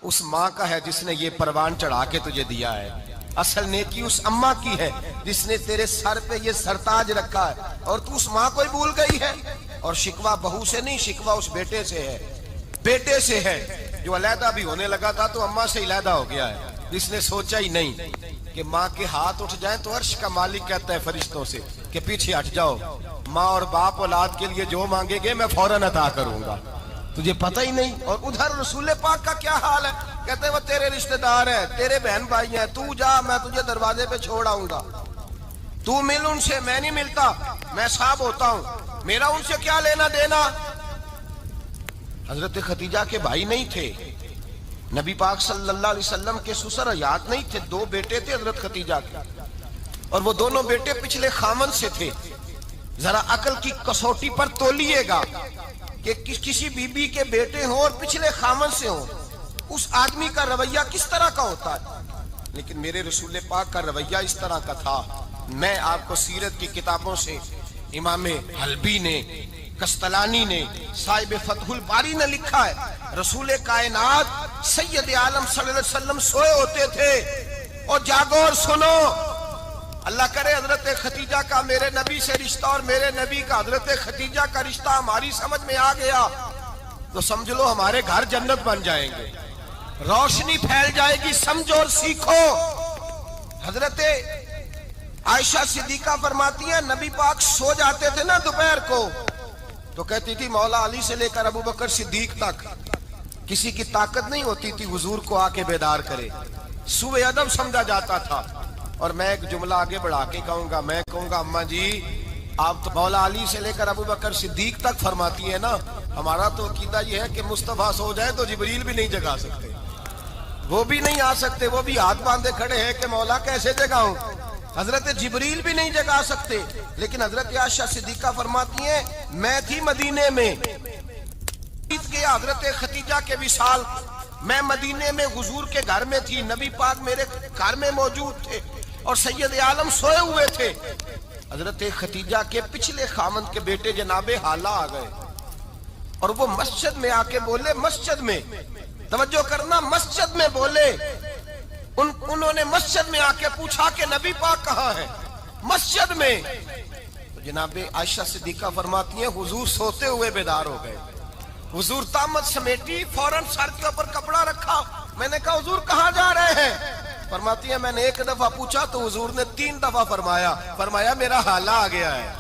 اس ماں کا ہے جس نے یہ پروان چڑھا کے تجھے دیا ہے. اصل نیکی اس اماں کی ہے جس نے تیرے سر پہ یہ سرتاج رکھا ہے، اور تو اس ماں کو ہی بھول گئی ہے. اور شکوہ بہو سے نہیں، شکوہ اس بیٹے سے ہے، بیٹے سے ہے جو علیحدہ بھی ہونے لگا تھا تو اماں سے علیحدہ ہو گیا ہے، جس نے سوچا ہی نہیں کہ ماں کے ہاتھ اٹھ جائیں تو عرش کا مالک کہتا ہے فرشتوں سے کہ پیچھے ہٹ جاؤ، ماں اور باپ اولاد کے لیے جو مانگے گے میں فوراً عطا کروں گا، تجھے پتہ ہی نہیں. اور ادھر رسول پاک کا کیا حال ہے؟ کہتے ہیں وہ تیرے رشتہ دار ہیں، تیرے بہن بھائی ہیں، تو جا، میں تجھے دروازے پہ چھوڑ آؤں گا، تو مل ان سے، میں نہیں ملتا، میں صاحب ہوتا ہوں، میرا ان سے کیا لینا دینا. حضرت خدیجہ کے بھائی نہیں تھے، نبی پاک صلی اللہ علیہ وسلم کے سسر حیات نہیں تھے، 2 بیٹے تھے حضرت خدیجہ کے، اور وہ دونوں بیٹے پچھلے خامن سے تھے. ذرا عقل کی کسوٹی پر تولیے گا کہ کسی بی بی کے بیٹے ہوں اور پچھلے خامن سے ہوں، اس آدمی کا رویہ کس طرح کا ہوتا ہے. لیکن میرے رسول پاک کا رویہ اس طرح کا تھا. میں آپ کو سیرت کی کتابوں سے امام حلبی نے، کستلانی نے، صاحب فتح الباری نے لکھا ہے رسول کائنات سید عالم صلی اللہ علیہ وسلم سوئے ہوتے تھے اور جاگو اور سنو. اللہ کرے حضرت خدیجہ کا میرے نبی سے رشتہ اور میرے نبی کا حضرت خدیجہ کا رشتہ ہماری سمجھ میں آ گیا تو سمجھ لو ہمارے گھر جنت بن جائیں گے، روشنی پھیل جائے گی. سمجھو اور سیکھو. حضرت عائشہ صدیقہ فرماتی ہیں نبی پاک سو جاتے تھے نا دوپہر کو تو کہتی تھی مولا علی سے لے کر ابو بکر صدیق تک کسی کی طاقت نہیں ہوتی تھی حضور کو آ کے بیدار کرے، سوء ادب سمجھا جاتا تھا. اور میں ایک جملہ آگے بڑھا کے کہوں گا، میں کہوں گا اماں جی آپ تو مولا علی سے لے کر ابو بکر صدیق تک فرماتی ہے نا، ہمارا تو عقیدہ یہ ہے کہ مصطفیٰ سو جائے تو جبریل بھی نہیں جگا سکتے، وہ بھی نہیں آ سکتے، وہ بھی ہاتھ باندھے کھڑے ہیں کہ مولا کیسے جگاؤں. حضرت جبریل بھی نہیں جگا سکتے. لیکن حضرت عائشہ صدیقہ فرماتی ہیں میں تھی مدینے میں، حضرت خدیجہ کے وصال، میں مدینے میں حضور کے گھر میں تھی، نبی پاک میرے گھر میں موجود تھے اور سید عالم سوئے ہوئے تھے. حضرت خدیجہ کے پچھلے خامند کے بیٹے جناب حالہ آ گئے اور وہ مسجد میں آ کے بولے، مسجد میں توجہ کرنا، مسجد میں بولے، انہوں نے مسجد میں آ کے پوچھا کہ نبی پاک کہاں ہے؟ مسجد میں. تو جناب عائشہ صدیقہ فرماتی ہیں حضور سوتے ہوئے بیدار ہو گئے. حضور طامت سمیٹی، فوراً سر کے اوپر کپڑا رکھا. میں نے کہا حضور کہاں جا رہے ہیں؟ فرماتی ہے میں نے 1 دفعہ پوچھا تو حضور نے 3 دفعہ فرمایا میرا حالہ آ گیا ہے،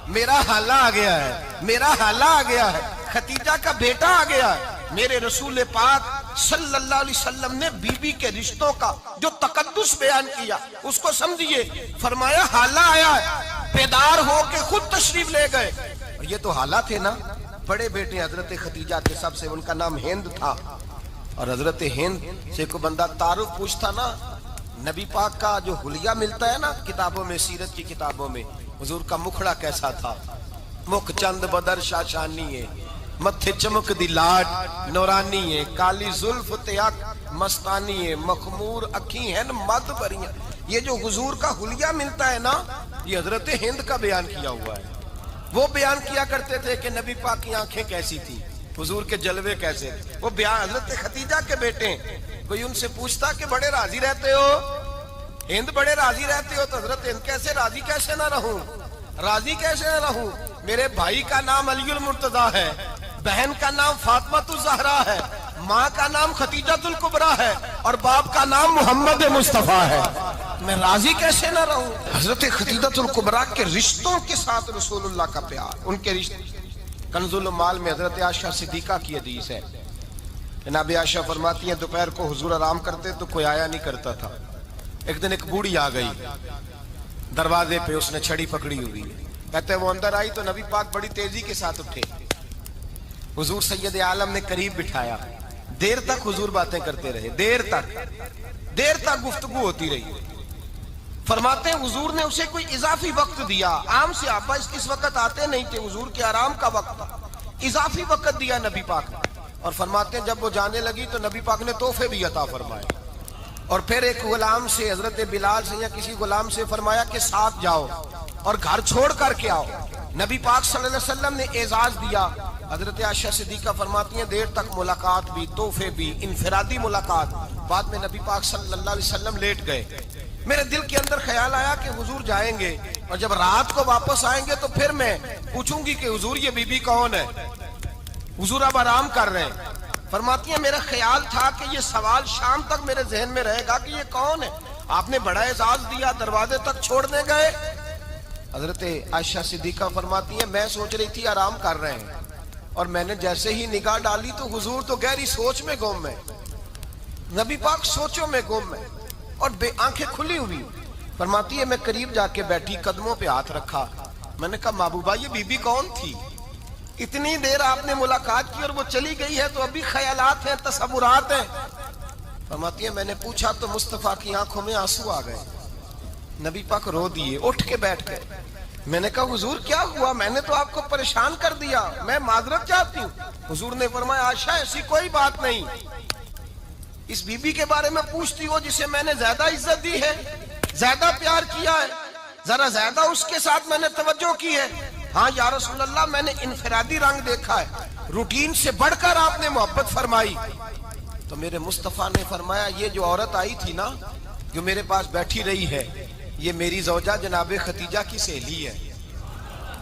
میرا حالہ آ گیا ہے، میرا حالہ آ گیا ہے، خدیجہ کا بیٹا آ گیا ہے. میرے رسول پاک صلی اللہ علیہ وسلم نے بی بی کے رشتوں کا جو تقدس بیان کیا اس کو سمجھیے. فرمایا حالہ آیا ہے، بیدار ہو کے خود تشریف لے گئے. اور یہ تو حالہ تھے نا، بڑے بیٹے حضرت خدیجہ کے، سب سے ان کا نام ہند تھا. اور حضرت ہند سے کوئی بندہ تعارف پوچھتا نا، نبی پاک کا جو حلیہ ملتا ہے نا کتابوں میں، سیرت کی کتابوں میں، حضور کا مکھڑا کیسا تھا، مکھ چند بدر شاشانی ہے، متھے چمک دی لاٹ نورانی ہے، کالی زلف تیاک مستانی ہے، مخمور اکھی ہیں مد بریاں. یہ جو حضور کا حلیہ ملتا ہے نا یہ حضرت ہند کا بیان کیا ہوا ہے. وہ بیان کیا کرتے تھے کہ نبی پاک کی آنکھیں کیسی تھی، حضور کے جلوے کیسے. وہ بیان حضرت خدیجہ کے بیٹے ہیں. کوئی ان سے پوچھتا کہ بڑے راضی رہتے ہو، ہند بڑے راضی رہتے ہو، تو حضرت ہند کیسے راضی کیسے نہ رہوں، راضی کیسے نہ رہوں. میرے بھائی کا نام علی المرتضیٰ ہے، بہن کا نام فاطمہ الزہرا ہے، ماں کا نام خدیجہ الکبریٰ ہے اور باپ کا نام محمد مصطفیٰ ہے، میں راضی کیسے نہ رہوں. حضرت خدیجہ الکبریٰ کے رشتوں کے ساتھ رسول اللہ کا پیار، ان کے رشتے. کنز المال میں حضرت عائشہ صدیقہ کی حدیث ہے، جناب عائشہ فرماتی ہیں دوپہر کو حضور آرام کرتے تو کوئی آیا نہیں کرتا تھا. ایک دن ایک بوڑھی آ گئی دروازے پہ، اس نے چھڑی پکڑی ہوئی ہے. کہتے ہیں وہ اندر آئی تو نبی پاک بڑی تیزی کے ساتھ اٹھے، حضور سید عالم نے قریب بٹھایا، دیر تک حضور باتیں کرتے رہے، دیر تک گفتگو ہوتی رہی. فرماتے ہیں حضور نے اسے کوئی اضافی وقت دیا، عام صحابہ اس وقت آتے نہیں تھے، حضور کے آرام کا وقت تھا، اضافی وقت دیا نبی پاک نے. اور فرماتے ہیں جب وہ جانے لگی تو نبی پاک نے تحفے بھی عطا فرمائے. اور پھر ایک غلام سے، حضرت بلال سے یا کسی غلام سے فرمایا کہ ساتھ جاؤ اور گھر چھوڑ کر کے آؤ. نبی پاک صلی اللہ علیہ وسلم نے اعزاز دیا حضرت عائشہ صدیقہ فرماتی ہیں دیر تک ملاقات بھی، تحفے بھی، انفرادی ملاقات. بعد میں نبی پاک صلی اللہ علیہ وسلم لیٹ گئے. میرے دل کے اندر خیال آیا کہ حضور جائیں گے اور جب رات کو واپس آئیں گے تو پھر میں پوچھوں گی کہ حضور یہ بی بی کون ہے؟ حضور اب آرام کر رہے ہیں. فرماتی ہیں میرا خیال تھا کہ یہ سوال شام تک میرے ذہن میں رہے گا کہ یہ کون ہے. آپ نے بڑا اعزاز دیا، دروازے تک چھوڑنے گئے. حضرت عائشہ صدیقہ فرماتی ہیں میں سوچ رہی تھی آرام کر رہے ہیں، اور میں نے جیسے ہی نگاہ ڈالی تو حضور تو گہری سوچ میں گم ہے. نبی پاک سوچوں میں گم ہے اور بے آنکھیں کھلی ہوئی. فرماتی ہے میں قریب جا کے بیٹھی، قدموں پہ ہاتھ رکھا. میں نے کہا محبوبہ یہ بی بی کون تھی؟ اتنی دیر آپ نے ملاقات کی اور وہ چلی گئی ہے تو ابھی خیالات ہیں، تصورات ہیں. فرماتی ہے میں نے پوچھا تو مصطفیٰ کی آنکھوں میں آنسو آ گئے. نبی پاک رو دیے، اٹھ کے بیٹھ گئے. میں نے کہا حضور کیا ہوا؟ میں نے تو آپ کو پریشان کر دیا، میں معذرت چاہتی ہوں. حضور نے فرمایا عائشہ ایسی کوئی بات نہیں. اس بی بی کے بارے میں پوچھتی ہو جسے میں نے زیادہ عزت دی ہے، زیادہ پیار کیا ہے، ذرا زیادہ اس کے ساتھ میں نے توجہ کی ہے. ہاں یا رسول اللہ میں نے انفرادی رنگ دیکھا ہے، روٹین سے بڑھ کر آپ نے محبت فرمائی. تو میرے مصطفیٰ نے فرمایا یہ جو عورت آئی تھی نا، جو میرے پاس بیٹھی رہی ہے، یہ میری زوجہ جناب ختیجہ کی سہیلی ہے.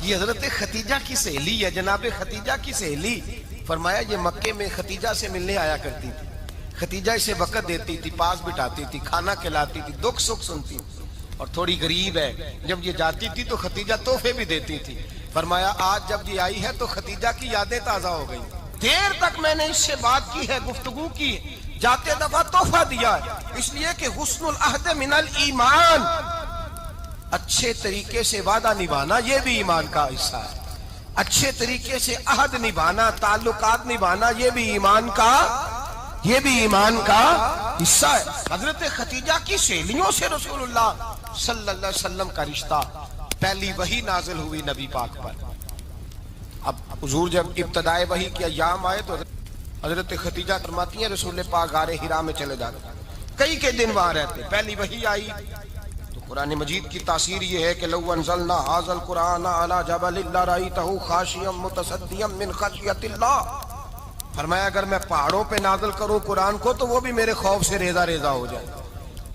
یہ حضرت ختیجہ کی سہیلی ہے، جناب ختیجہ کی سہیلی. فرمایا یہ مکے میں ختیجہ سے ملنے آیا کرتی تھی، ختیجہ اسے وقت دیتی تھی، پاس بٹھاتی تھی، کھانا کھلاتی تھی، دکھ سکھ سنتی. اور تھوڑی غریب ہے، جب یہ جاتی تھی تو ختیجہ تحفے بھی دیتی تھی. فرمایا آج جب یہ آئی ہے تو ختیجہ کی یادیں تازہ ہو گئی. دیر تک میں نے اس سے بات کی ہے، گفتگو کی، جاتے دفعہ تحفہ دیا ہے، اس لیے کہ حسن العہد من الایمان، اچھے طریقے سے وعدہ نبھانا یہ بھی ایمان کا حصہ ہے. اچھے طریقے سے عہد نبھانا، تعلقات نبھانا یہ بھی ایمان کا حصہ ہے. حضرت ختیجہ کی سہیلیوں سے رسول اللہ صلی اللہ علیہ وسلم کا رشتہ. پہلی وحی نازل ہوئی نبی پاک پر. اب حضور جب ابتدائے وحی کے ایام آئے تو حضرت ختیجہ فرماتی ہیں رسول پاک غار حرا میں چلے جاتے، کئی کے دن وہاں رہتے. پہلی وحی آئی تو قرآن مجید کی تاثیر یہ ہے کہ لو انزلنا ھذا القرآن علی جبل لرأیتہ خاشعا متصدعا من خشیۃ اللہ. فرمایا اگر میں پہاڑوں پہ نازل کروں قرآن کو تو وہ بھی میرے خوف سے ریزہ ریزہ ہو جائے.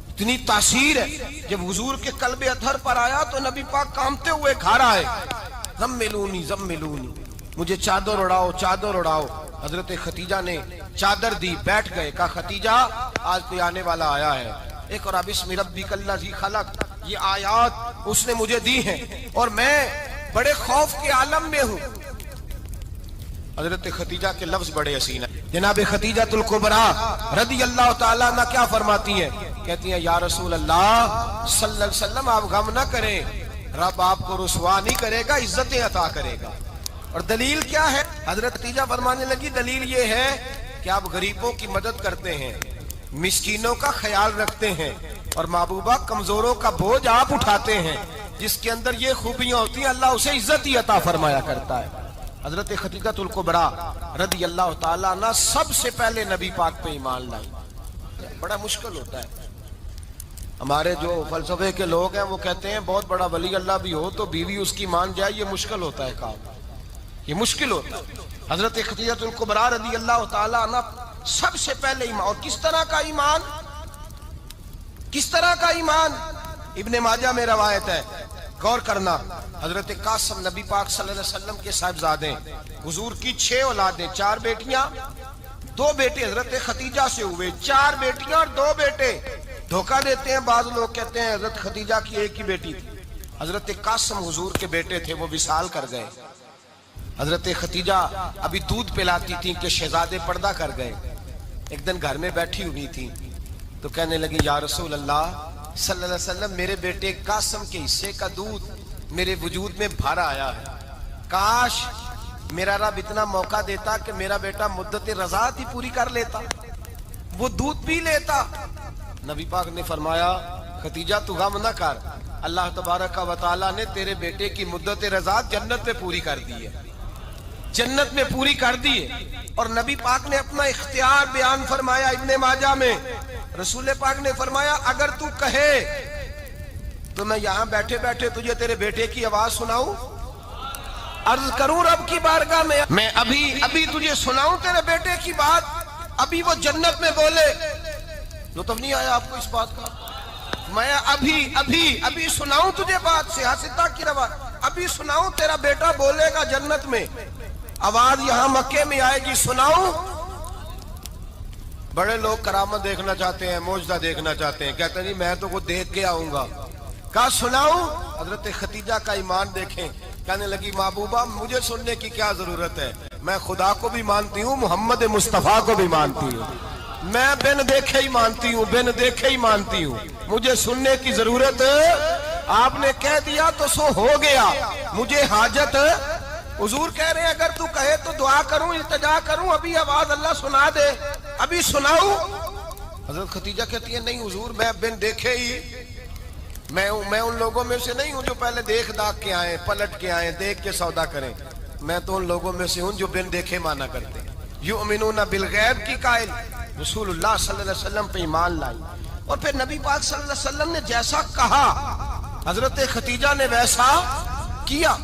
اتنی تاثیر ہے. جب حضور کے قلب اطہر پر آیا تو نبی پاک کامتے ہوئے گھر آئے. زملونی زملونی، مجھے چادر اڑاؤ چادر اڑاؤ. حضرت ختیجہ نے چادر دی، بیٹھ گئے. کہا ختیجہ آج کوئی آنے والا آیا ہے. اقرأ بسم ربک الذی خلق، یہ آیات اس نے مجھے دی ہیں اور میں بڑے خوف کے عالم میں ہوں. حضرت ختیجہ کے لفظ بڑے حسین ہیں. جناب ختیجہ الکبریٰ رضی اللہ تعالیٰ عنہ کیا فرماتی ہیں؟ کہتی ہیں یا رسول اللہ صلی اللہ علیہ وسلم آپ غم نہ کریں، رب آپ کو رسوا نہیں کرے گا، عزتیں عطا کرے گا. اور دلیل کیا ہے؟ حضرت ختیجہ فرمانے لگی دلیل یہ ہے کہ آپ غریبوں کی مدد کرتے ہیں، مسکینوں کا خیال رکھتے ہیں، اور محبوبہ کمزوروں کا بوجھ آپ اٹھاتے ہیں. جس کے اندر یہ خوبیاں ہوتی ہیں اللہ اسے عزت ہی عطا فرمایا کرتا ہے. حضرت ختیجہ الکبریٰ رضی اللہ تعالیٰ عنہ سب سے پہلے نبی پاک پہ ایمان لائی. بڑا مشکل ہوتا ہے. ہمارے جو فلسفے کے لوگ ہیں وہ کہتے ہیں بہت بڑا ولی اللہ بھی ہو تو بیوی اس کی مان جائے، یہ مشکل ہوتا ہے کام، یہ مشکل ہوتا ہے. حضرت ختیجہ الکبریٰ رضی اللہ تعالیٰ عنہ سب سے پہلے ایمان. اور کس طرح کا ایمان؟ کس طرح کا ایمان؟ ابن ماجہ میں روایت ہے، غور کرنا. حضرت قاسم نبی پاک صلی اللہ علیہ وسلم کے صاحبزادے، حضور کی 6 اولادیں، 4 بیٹیاں 2 بیٹے حضرت ختیجہ سے ہوئے. 4 بیٹیاں اور 2 بیٹے. دھوکہ دیتے ہیں بعض لوگ، کہتے ہیں حضرت ختیجہ کی ایک ہی بیٹی تھی. حضرت قاسم حضور کے بیٹے تھے، وہ وصال کر گئے. حضرت ختیجہ ابھی دودھ پلاتی تھی کہ شہزادے پردہ کر گئے. ایک دن گھر میں بیٹھی ہوئی تھی تو کہنے لگی یا رسول اللہ صلی اللہ علیہ وسلم میرے بیٹے قاسم کے حصے کا دودھ میرے وجود میں بھر آیا ہے، کاش میرا رب اتنا موقع دیتا کہ میرا بیٹا مدت رضاعت ہی پوری کر لیتا، وہ دودھ پی لیتا. نبی پاک نے فرمایا ختیجہ تو غم نہ کر، اللہ تبارک و تعالیٰ نے تیرے بیٹے کی مدت رضاعت جنت میں پوری کر دی ہے، جنت میں پوری کر دی ہے. اور نبی پاک نے اپنا اختیار بیان فرمایا ابن ماجہ میں. رسول پاک نے فرمایا اگر تو کہے تو میں یہاں بیٹھے بیٹھے تجھے تیرے بیٹے کی آواز سناؤں. عرض کروں رب کی بارگاہ میں ابھی تجھے سناؤں تیرے بیٹے کی بات، ابھی وہ جنت میں بولے، لطف نہیں آیا آپ کو اس بات کا؟ میں ابھی سناؤں تجھے بات، سیاستہ کی روایت، ابھی سناؤں تیرا بیٹا بولے گا جنت میں، آواز یہاں مکے میں آئے گی، سناؤں؟ بڑے لوگ کرامت دیکھنا چاہتے ہیں، معجزہ دیکھنا چاہتے ہیں، کہتے ہیں جی میں تو وہ دیکھ کے آؤں گا، کہا سناؤں؟ حضرت خدیجہ کا ایمان دیکھیں، کہنے لگی محبوبہ مجھے سننے کی کیا ضرورت ہے، میں خدا کو بھی مانتی ہوں، محمد مصطفیٰ کو بھی مانتی ہوں، میں بن دیکھے ہی مانتی ہوں، مجھے سننے کی ضرورت آپ نے کہہ دیا تو سو ہو گیا، مجھے حاجت حضور کہہ رہے ہیں اگر تو کہے تو دعا کروں، التجا کروں، ابھی آواز اللہ سنا دے، ابھی سناؤں؟ حضرت خدیجہ کہتی ہے نہیں حضور میں بن دیکھے ہی، میں ان لوگوں میں سے نہیں ہوں جو پہلے دیکھ داکھ کے آئیں، پلٹ کے آئیں، دیکھ کے سودا کریں، میں تو ان لوگوں میں سے ہوں جو بن دیکھے مانا کرتے ہیں، یؤمنون بالغیب کی قائل، رسول اللہ صلی اللہ علیہ وسلم پہ ایمان لائی، اور پھر نبی پاک صلی اللہ علیہ وسلم نے جیسا کہا حضرت خدیجہ نے ویسا کیا۔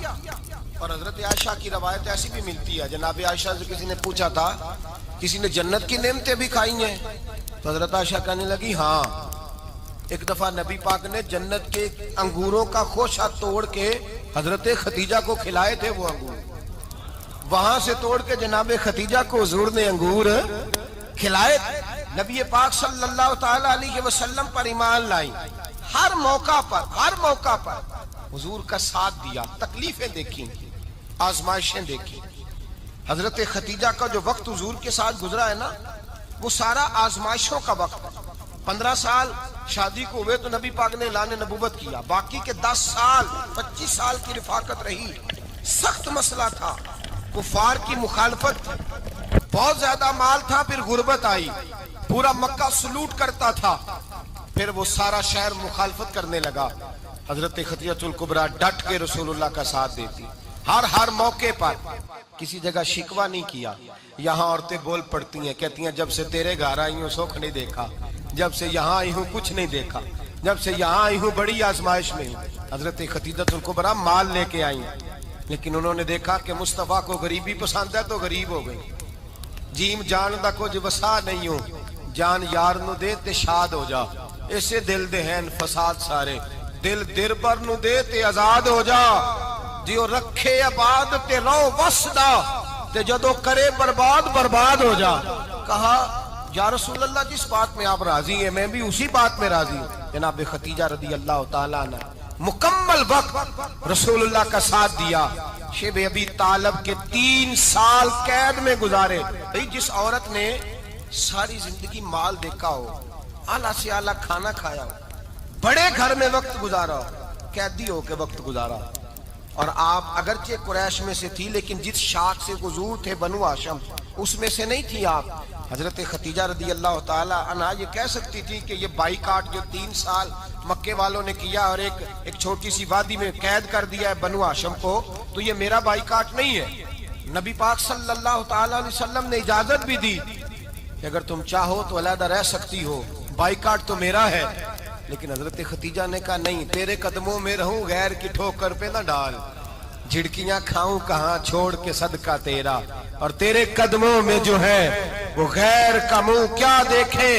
اور حضرت عائشہ کی روایت ایسی بھی ملتی ہے، جناب عائشہ سے کسی نے پوچھا تھا کسی نے جنت کی نعمتیں بھی کھائی ہیں؟ تو حضرت عائشہ کہنے لگی ہاں، ایک دفعہ نبی پاک نے جنت کے انگوروں کا خوشہ توڑ کے حضرت خدیجہ کو کھلائے تھے، وہ انگور وہاں سے توڑ کے جناب خدیجہ کو حضور نے انگور کھلائے تھے۔ نبی پاک صلی اللہ تعالی علیہ وسلم پر ایمان لائی، ہر موقع پر حضور کا ساتھ دیا، تکلیفیں دیکھیں، آزمائشیں دیکھیں۔ حضرت خدیجہ کا جو وقت حضور کے ساتھ گزرا ہے نا، وہ سارا آزمائشوں کا وقت ہے۔ 15 سال شادی کو ہوئے تو نبی پاک نے اعلان نبوت کیا، باقی کے 10 سال 25 سال کی رفاقت رہی، سخت مسئلہ تھا، کفار کی مخالفت، بہت زیادہ مال تھا، پھر غربت آئی، پورا مکہ سلوٹ کرتا تھا، پھر وہ سارا شہر مخالفت کرنے لگا، حضرت خدیجہ الکبریٰ ڈٹ کے رسول اللہ کا ساتھ دیتی، ہر موقع پر کسی جگہ شکوہ نہیں کیا۔ یہاں عورتیں بول پڑتی ہیں، کہتی ہیں جب سے تیرے گھر آئی ہوں سکھ نہیں دیکھا، جب سے یہاں آئی ہوں کچھ نہیں دیکھا، جب سے یہاں آئی ہوں بڑی آزمائش میں ہوں۔ حضرت خدیجہ الکبریٰ مال لے کے آئی، لیکن انہوں نے دیکھا کہ مصطفیٰ کو غریبی پسند ہے تو غریب ہو گئی، جیم جان دا کچھ وسا نہیں ہوں، جان یار نو دے تے شاد ہو جا، اسے دل دے ہیں فساد سارے، دل در بر نو دے تے آزاد ہو جا، دیو رکھے آباد تے رو وسدا تے جدو کرے برباد ہو جا۔ کہا یا رسول اللہ جس بات میں آپ راضی ہیں میں بھی اسی بات میں راضی ہوں۔ جناب خدیجہ رضی اللہ تعالیٰ عنہ مکمل وقت رسول اللہ کا ساتھ دیا، شیب ابی طالب کے 3 سال قید میں گزارے۔ جس عورت نے ساری زندگی مال دیکھا ہو، اعلیٰ سے اعلیٰ کھانا کھایا ہو، بڑے گھر میں وقت گزارا ہو، قیدی ہو کے وقت گزارا، اور آپ اگرچہ قریش میں سے تھی لیکن جس شاخ سے حضور تھے بنو ہاشم اس میں سے نہیں تھی آپ۔ حضرت خدیجہ رضی اللہ تعالی عنہا یہ کہہ سکتی تھی کہ یہ بائیکاٹ جو 3 سال مکے والوں نے کیا اور ایک چھوٹی سی وادی میں قید کر دیا ہے بنو ہاشم کو، تو یہ میرا بائیکاٹ نہیں ہے۔ نبی پاک صلی اللہ تعالی علیہ وسلم نے اجازت بھی دی کہ اگر تم چاہو تو علیحدہ رہ سکتی ہو، بائیکاٹ تو میرا ہے۔ لیکن حضرت خدیجہ نے کہا نہیں، تیرے قدموں میں رہوں، غیر کی ٹھوکر پہ نہ ڈال، جھڑکیاں کھاؤں کہاں چھوڑ کے صدقہ تیرا، اور تیرے قدموں میں جو ہے وہ غیر کا منہ کیا دیکھے،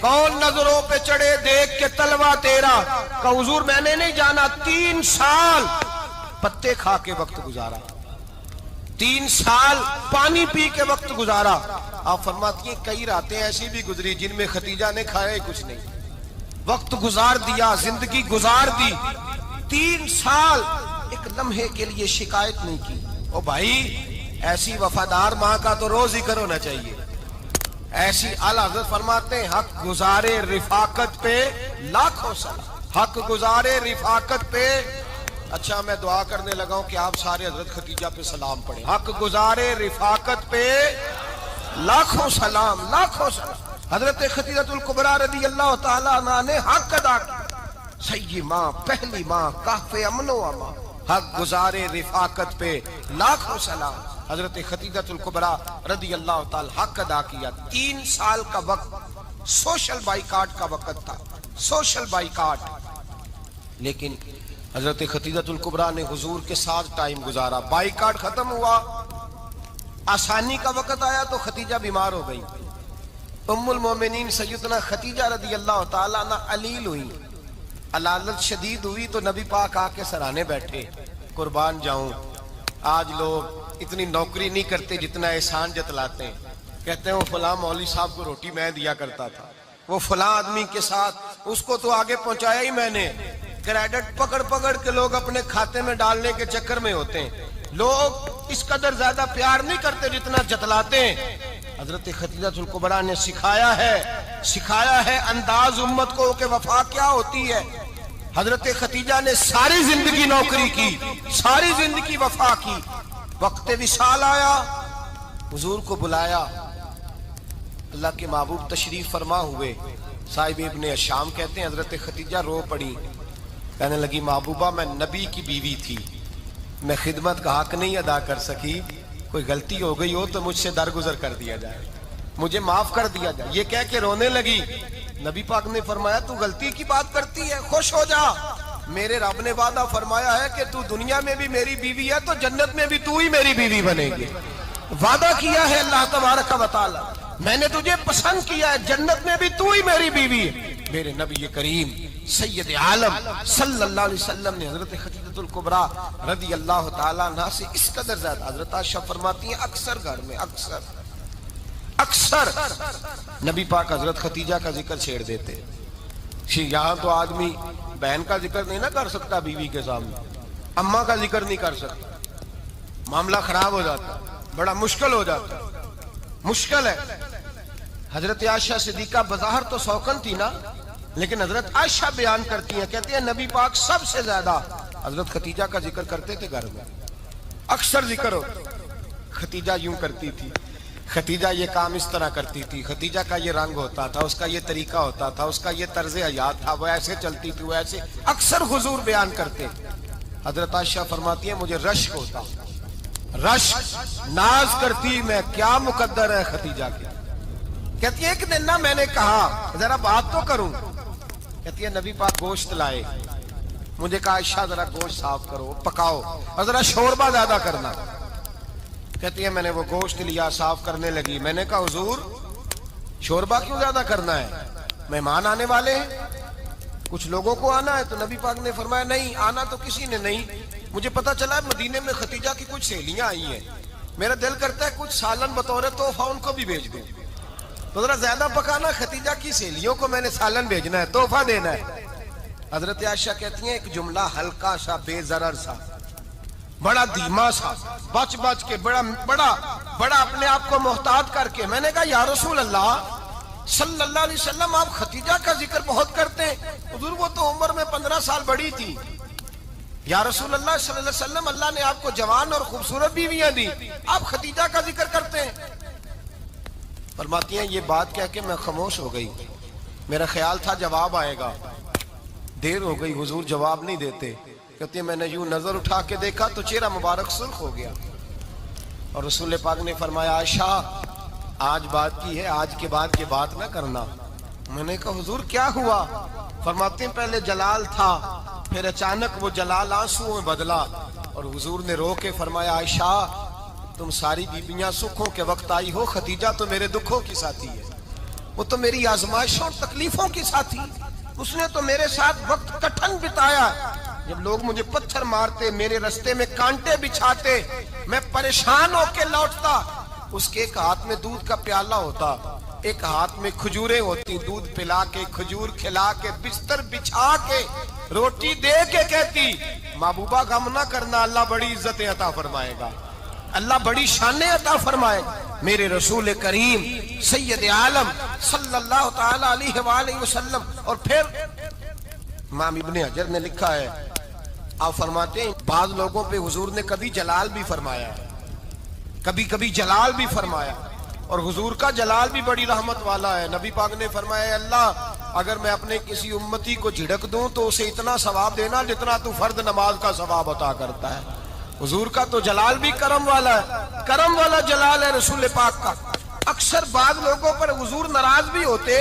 کون نظروں پہ چڑھے دیکھ کے تلوا تیرا۔ کہ حضور میں نے نہیں جانا، 3 سال پتے کھا کے وقت گزارا، 3 سال پانی پی کے وقت گزارا۔ آپ فرماتی ہیں کئی راتیں ایسی بھی گزری جن میں خدیجہ نے کھایا ہی کچھ نہیں، وقت گزار دیا، زندگی گزار دی، 3 سال ایک لمحے کے لیے شکایت نہیں کی۔ او بھائی ایسی وفادار ماں کا تو روز ذکر ہونا چاہیے۔ ایسی اعلیٰ حضرت فرماتے ہیں حق گزارے رفاقت پہ لاکھوں سلام، حق گزارے رفاقت پہ۔ اچھا میں دعا کرنے لگا ہوں کہ آپ سارے حضرت خدیجہ پہ سلام پڑھیں۔ حق گزارے رفاقت پہ لاکھوں سلام، لاکھوں سلام۔ حضرت خدیجہ الکبریٰ رضی اللہ تعالیٰ عنہ نے حق ادا کیا، سیدی ماں، پہلی ماں، کہف امن و امان، حق گزارے رفاقت پہ لاکھوں سلام۔ حضرت خدیجہ الکبریٰ رضی اللہ تعالی حق ادا کیا۔ 3 سال کا وقت سوشل بائیکاٹ کا وقت تھا، سوشل بائیکاٹ، لیکن حضرت خدیجہ الکبریٰ نے حضور کے ساتھ ٹائم گزارا، بائیکاٹ ختم ہوا، آسانی کا وقت آیا تو خدیجہ بیمار ہو گئی۔ ام المومنین سیدنا خدیجہ رضی اللہ تعالیٰ عنہ علیل ہوئی، علالت شدید ہوئی تو نبی پاک آ کے سرانے بیٹھے، قربان جاؤں آج لوگ اتنی نوکری نہیں کرتے جتنا احسان جتلاتے ہیں، کہتے ہیں وہ فلاں مولوی صاحب کو روٹی میں دیا کرتا تھا، وہ فلاں آدمی کے ساتھ اس کو تو آگے پہنچایا ہی میں نے۔ کریڈٹ پکڑ پکڑ کے لوگ اپنے کھاتے میں ڈالنے کے چکر میں ہوتے ہیں، لوگ اس قدر زیادہ پیار نہیں کرتے جتنا جتلاتے ہیں۔ حضرت خدیجہ الکبریٰ نے سکھایا ہے انداز امت کو کہ وفا کیا ہوتی ہے۔ حضرت خدیجہ نے ساری زندگی نوکری کی، ساری زندگی وفا کی، وقت وصال آیا، حضور کو بلایا، اللہ کے محبوب تشریف فرما ہوئے، صاحب ابن الشام کہتے ہیں حضرت خدیجہ رو پڑی، کہنے لگی محبوبہ میں نبی کی بیوی تھی، میں خدمت کا حق نہیں ادا کر سکی، کوئی غلطی ہو گئی ہو تو مجھ سے درگزر کر دیا جائے، مجھے معاف کر دیا جائے۔ یہ کہہ کے رونے لگی، نبی پاک نے فرمایا تو غلطی کی بات کرتی ہے، خوش ہو جا، میرے رب نے وعدہ فرمایا ہے کہ تو دنیا میں بھی میری بیوی ہے تو جنت میں بھی تو ہی میری بیوی بنے گی، وعدہ کیا ہے اللہ تبارک و تعالی، میں نے تجھے پسند کیا ہے، جنت میں بھی تو ہی میری بیوی ہے۔ میرے نبی کریم سید عالم صلی اللہ علیہ وسلم نے حضرت خدیجہ الکبریٰ رضی اللہ تعالیٰ عنہ سے اس قدر زیادہ، حضرت عائشہ فرماتی ہیں اکثر گھر میں اکثر نبی پاک حضرت خدیجہ کا ذکر چھیڑ دیتے۔ یہاں تو آدمی بہن کا ذکر نہیں نہ کر سکتا بیوی کے سامنے، اماں کا ذکر نہیں کر سکتا، معاملہ خراب ہو جاتا، بڑا مشکل ہو جاتا، مشکل ہے۔ حضرت عائشہ صدیقہ بظاہر تو سوکن تھی نا، لیکن حضرت عائشہ بیان کرتی ہیں، کہتی ہیں نبی پاک سب سے زیادہ حضرت خدیجہ کا ذکر کرتے تھے گھر میں، اکثر ذکر ہو۔ خدیجہ یوں کرتی تھی، خدیجہ یہ کام اس طرح کرتی تھی، خدیجہ کا یہ رنگ ہوتا تھا، اس کا یہ طریقہ ہوتا تھا، اس کا یہ طرز حیات تھا، وہ ایسے چلتی تھی، وہ ایسے، اکثر حضور بیان کرتے۔ حضرت عائشہ فرماتی ہیں مجھے رشک ہوتا، رشک، ناز کرتی میں، کیا مقدر ہے خدیجہ کی۔ کہتی ہے ایک دن نا میں نے کہا ذرا بات تو کروں، کہتی ہے نبی پاک گوشت لائے، مجھے کہا عائشہ ذرا گوشت صاف کرو، پکاؤ اور ذرا شوربہ زیادہ کرنا۔ کہتی ہے میں نے وہ گوشت لیا، صاف کرنے لگی، میں نے کہا حضور شوربہ کیوں زیادہ کرنا ہے، مہمان آنے والے ہیں، کچھ لوگوں کو آنا ہے۔ تو نبی پاک نے فرمایا نہیں آنا تو کسی نے نہیں، مجھے پتا چلا ہے مدینے میں خدیجہ کی کچھ سہیلیاں آئی ہیں، میرا دل کرتا ہے کچھ سالن بطور تحفہ ان کو بھی بھیج دوں، تو ذرا زیادہ پکانا، خدیجہ کی سہیلیوں کو میں نے سالن بھیجنا ہے، تحفہ دینا ہے۔ حضرت عائشہ کہتی ہیں ایک جملہ ہلکا سا، بے ضرر سا، بڑا دھیما سا، بچ کے بڑا اپنے آپ کو محتاط کر کے، میں نے کہا یا رسول اللہ صلی اللہ علیہ وسلم آپ خدیجہ کا ذکر بہت کرتے ہیں، حضور وہ تو عمر میں 15 سال بڑی تھی، یا رسول اللہ صلی اللہ علیہ وسلم اللہ نے آپ کو جوان اور خوبصورت بیویاں دی، آپ خدیجہ کا ذکر کرتے ہیں۔ فرماتی ہیں یہ بات کہہ کے میں خاموش ہو گئی، میرا خیال تھا جواب آئے گا، دیر ہو گئی، حضور جواب نہیں دیتے۔ کہتے ہیں میں نے یوں نظر اٹھا کے دیکھا تو چہرہ مبارک سرخ ہو گیا، اور رسول پاک نے فرمایا عائشہ آج بات کی ہے، آج کے بعد یہ بات نہ کرنا۔ میں نے کہا حضور کیا ہوا؟ فرماتے ہیں پہلے جلال تھا، پھر اچانک وہ جلال آنسو میں بدلا، اور حضور نے رو کے فرمایا عائشہ تم ساری بیویاں سکھوں کے وقت آئی ہو، خدیجہ تو میرے دکھوں کی ساتھی ہے، وہ تو میری آزمائشوں اور تکلیفوں کی ساتھی، اس نے تو میرے ساتھ وقت کٹھن بتایا، جب لوگ مجھے پتھر مارتے، میرے رستے میں کانٹے بچھاتے، میں پریشان ہو کے لوٹتا، اس کے ایک ہاتھ میں دودھ کا پیالہ ہوتا، ایک ہاتھ میں کھجوریں ہوتی، دودھ پلا کے، کھجور کھلا کے، بستر بچھا کے، روٹی دے کے کہتی محبوبہ غم نہ کرنا، اللہ بڑی عزتیں عطا فرمائے گا، اللہ بڑی شانیں عطا فرمائے گا۔ میرے رسول کریم سید عالم صلی اللہ تعالی علیہ وآلہ وسلم۔ اور پھر امام ابن حجر نے لکھا ہے، آپ فرماتے ہیں بعض لوگوں پہ حضور نے کبھی جلال بھی فرمایا، کبھی جلال بھی فرمایا، اور حضور کا جلال بھی بڑی رحمت والا ہے۔ نبی پاک نے فرمایا اللہ اگر میں اپنے کسی امتی کو جھڑک دوں تو اسے اتنا ثواب دینا جتنا تو فرض نماز کا ثواب عطا کرتا ہے۔ حضور کا تو جلال بھی کرم والا ہے، کرم والا جلال ہے رسول پاک کا۔ اکثر بعض لوگوں پر حضور ناراض بھی ہوتے،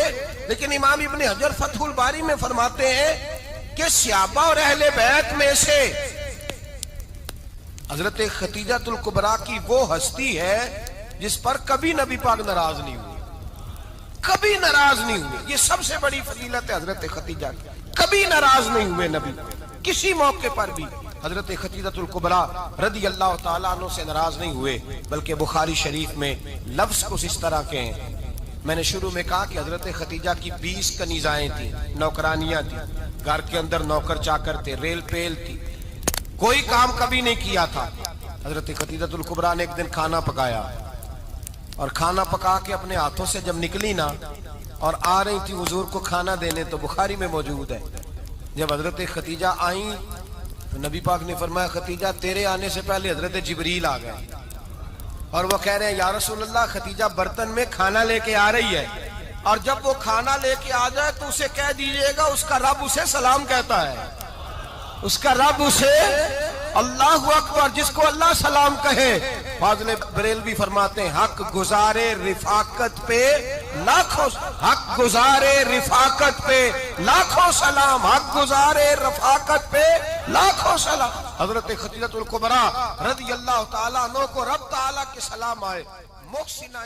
لیکن امام ابن حجر فتح الباری میں فرماتے ہیں کہ صحابہ اور اہل بیت میں سے حضرت خدیجہ الکبریٰ کی وہ ہستی ہے جس پر کبھی نبی پاک ناراض نہیں ہوئے، کبھی ناراض نہیں ہوئے. یہ سب سے بڑی فضیلت ہے حضرت خدیجہ کی. کبھی ناراض نہیں ہوئے نبی، کسی موقع پر بھی حضرت خدیجہ الکبریٰ رضی اللہ تعالیٰ عنہ سے ناراض نہیں ہوئے. بلکہ بخاری شریف میں لفظ کچھ اس طرح کے ہیں. میں نے شروع میں کہا کہ حضرت خدیجہ کی 20 کنیزائیں تھیں، نوکرانیاں تھیں، گھر کے اندر نوکر چاکر تھے، ریل پیل تھی، کوئی کام کبھی نہیں کیا تھا. حضرت خدیجہ الکبریٰ نے ایک دن کھانا پکایا، اور کھانا پکا کے اپنے ہاتھوں سے جب نکلی نا اور آ رہی تھی حضور کو کھانا دینے، تو بخاری میں موجود ہے جب حضرت خدیجہ آئیں تو نبی پاک نے فرمایا خدیجہ تیرے آنے سے پہلے حضرت جبریل آ گئے، اور وہ کہہ رہے ہیں یا رسول اللہ خدیجہ برتن میں کھانا لے کے آ رہی ہے، اور جب وہ کھانا لے کے آ جائے تو اسے کہہ دیجئے گا اس کا رب اسے سلام کہتا ہے، اس کا رب اسے اللہ اکبر، جس کو اللہ سلام کہے. فاضل بریلوی فرماتے ہیں حق گزارے رفاقت پہ لاکھوں، حق گزارے رفاقت پہ لاکھوں سلام، حق گزارے رفاقت پہ لاکھوں سلام. حضرت خدیجہ الکبریٰ رضی اللہ تعالیٰ عنہ کو رب تعالیٰ کے سلام آئے. محسنہ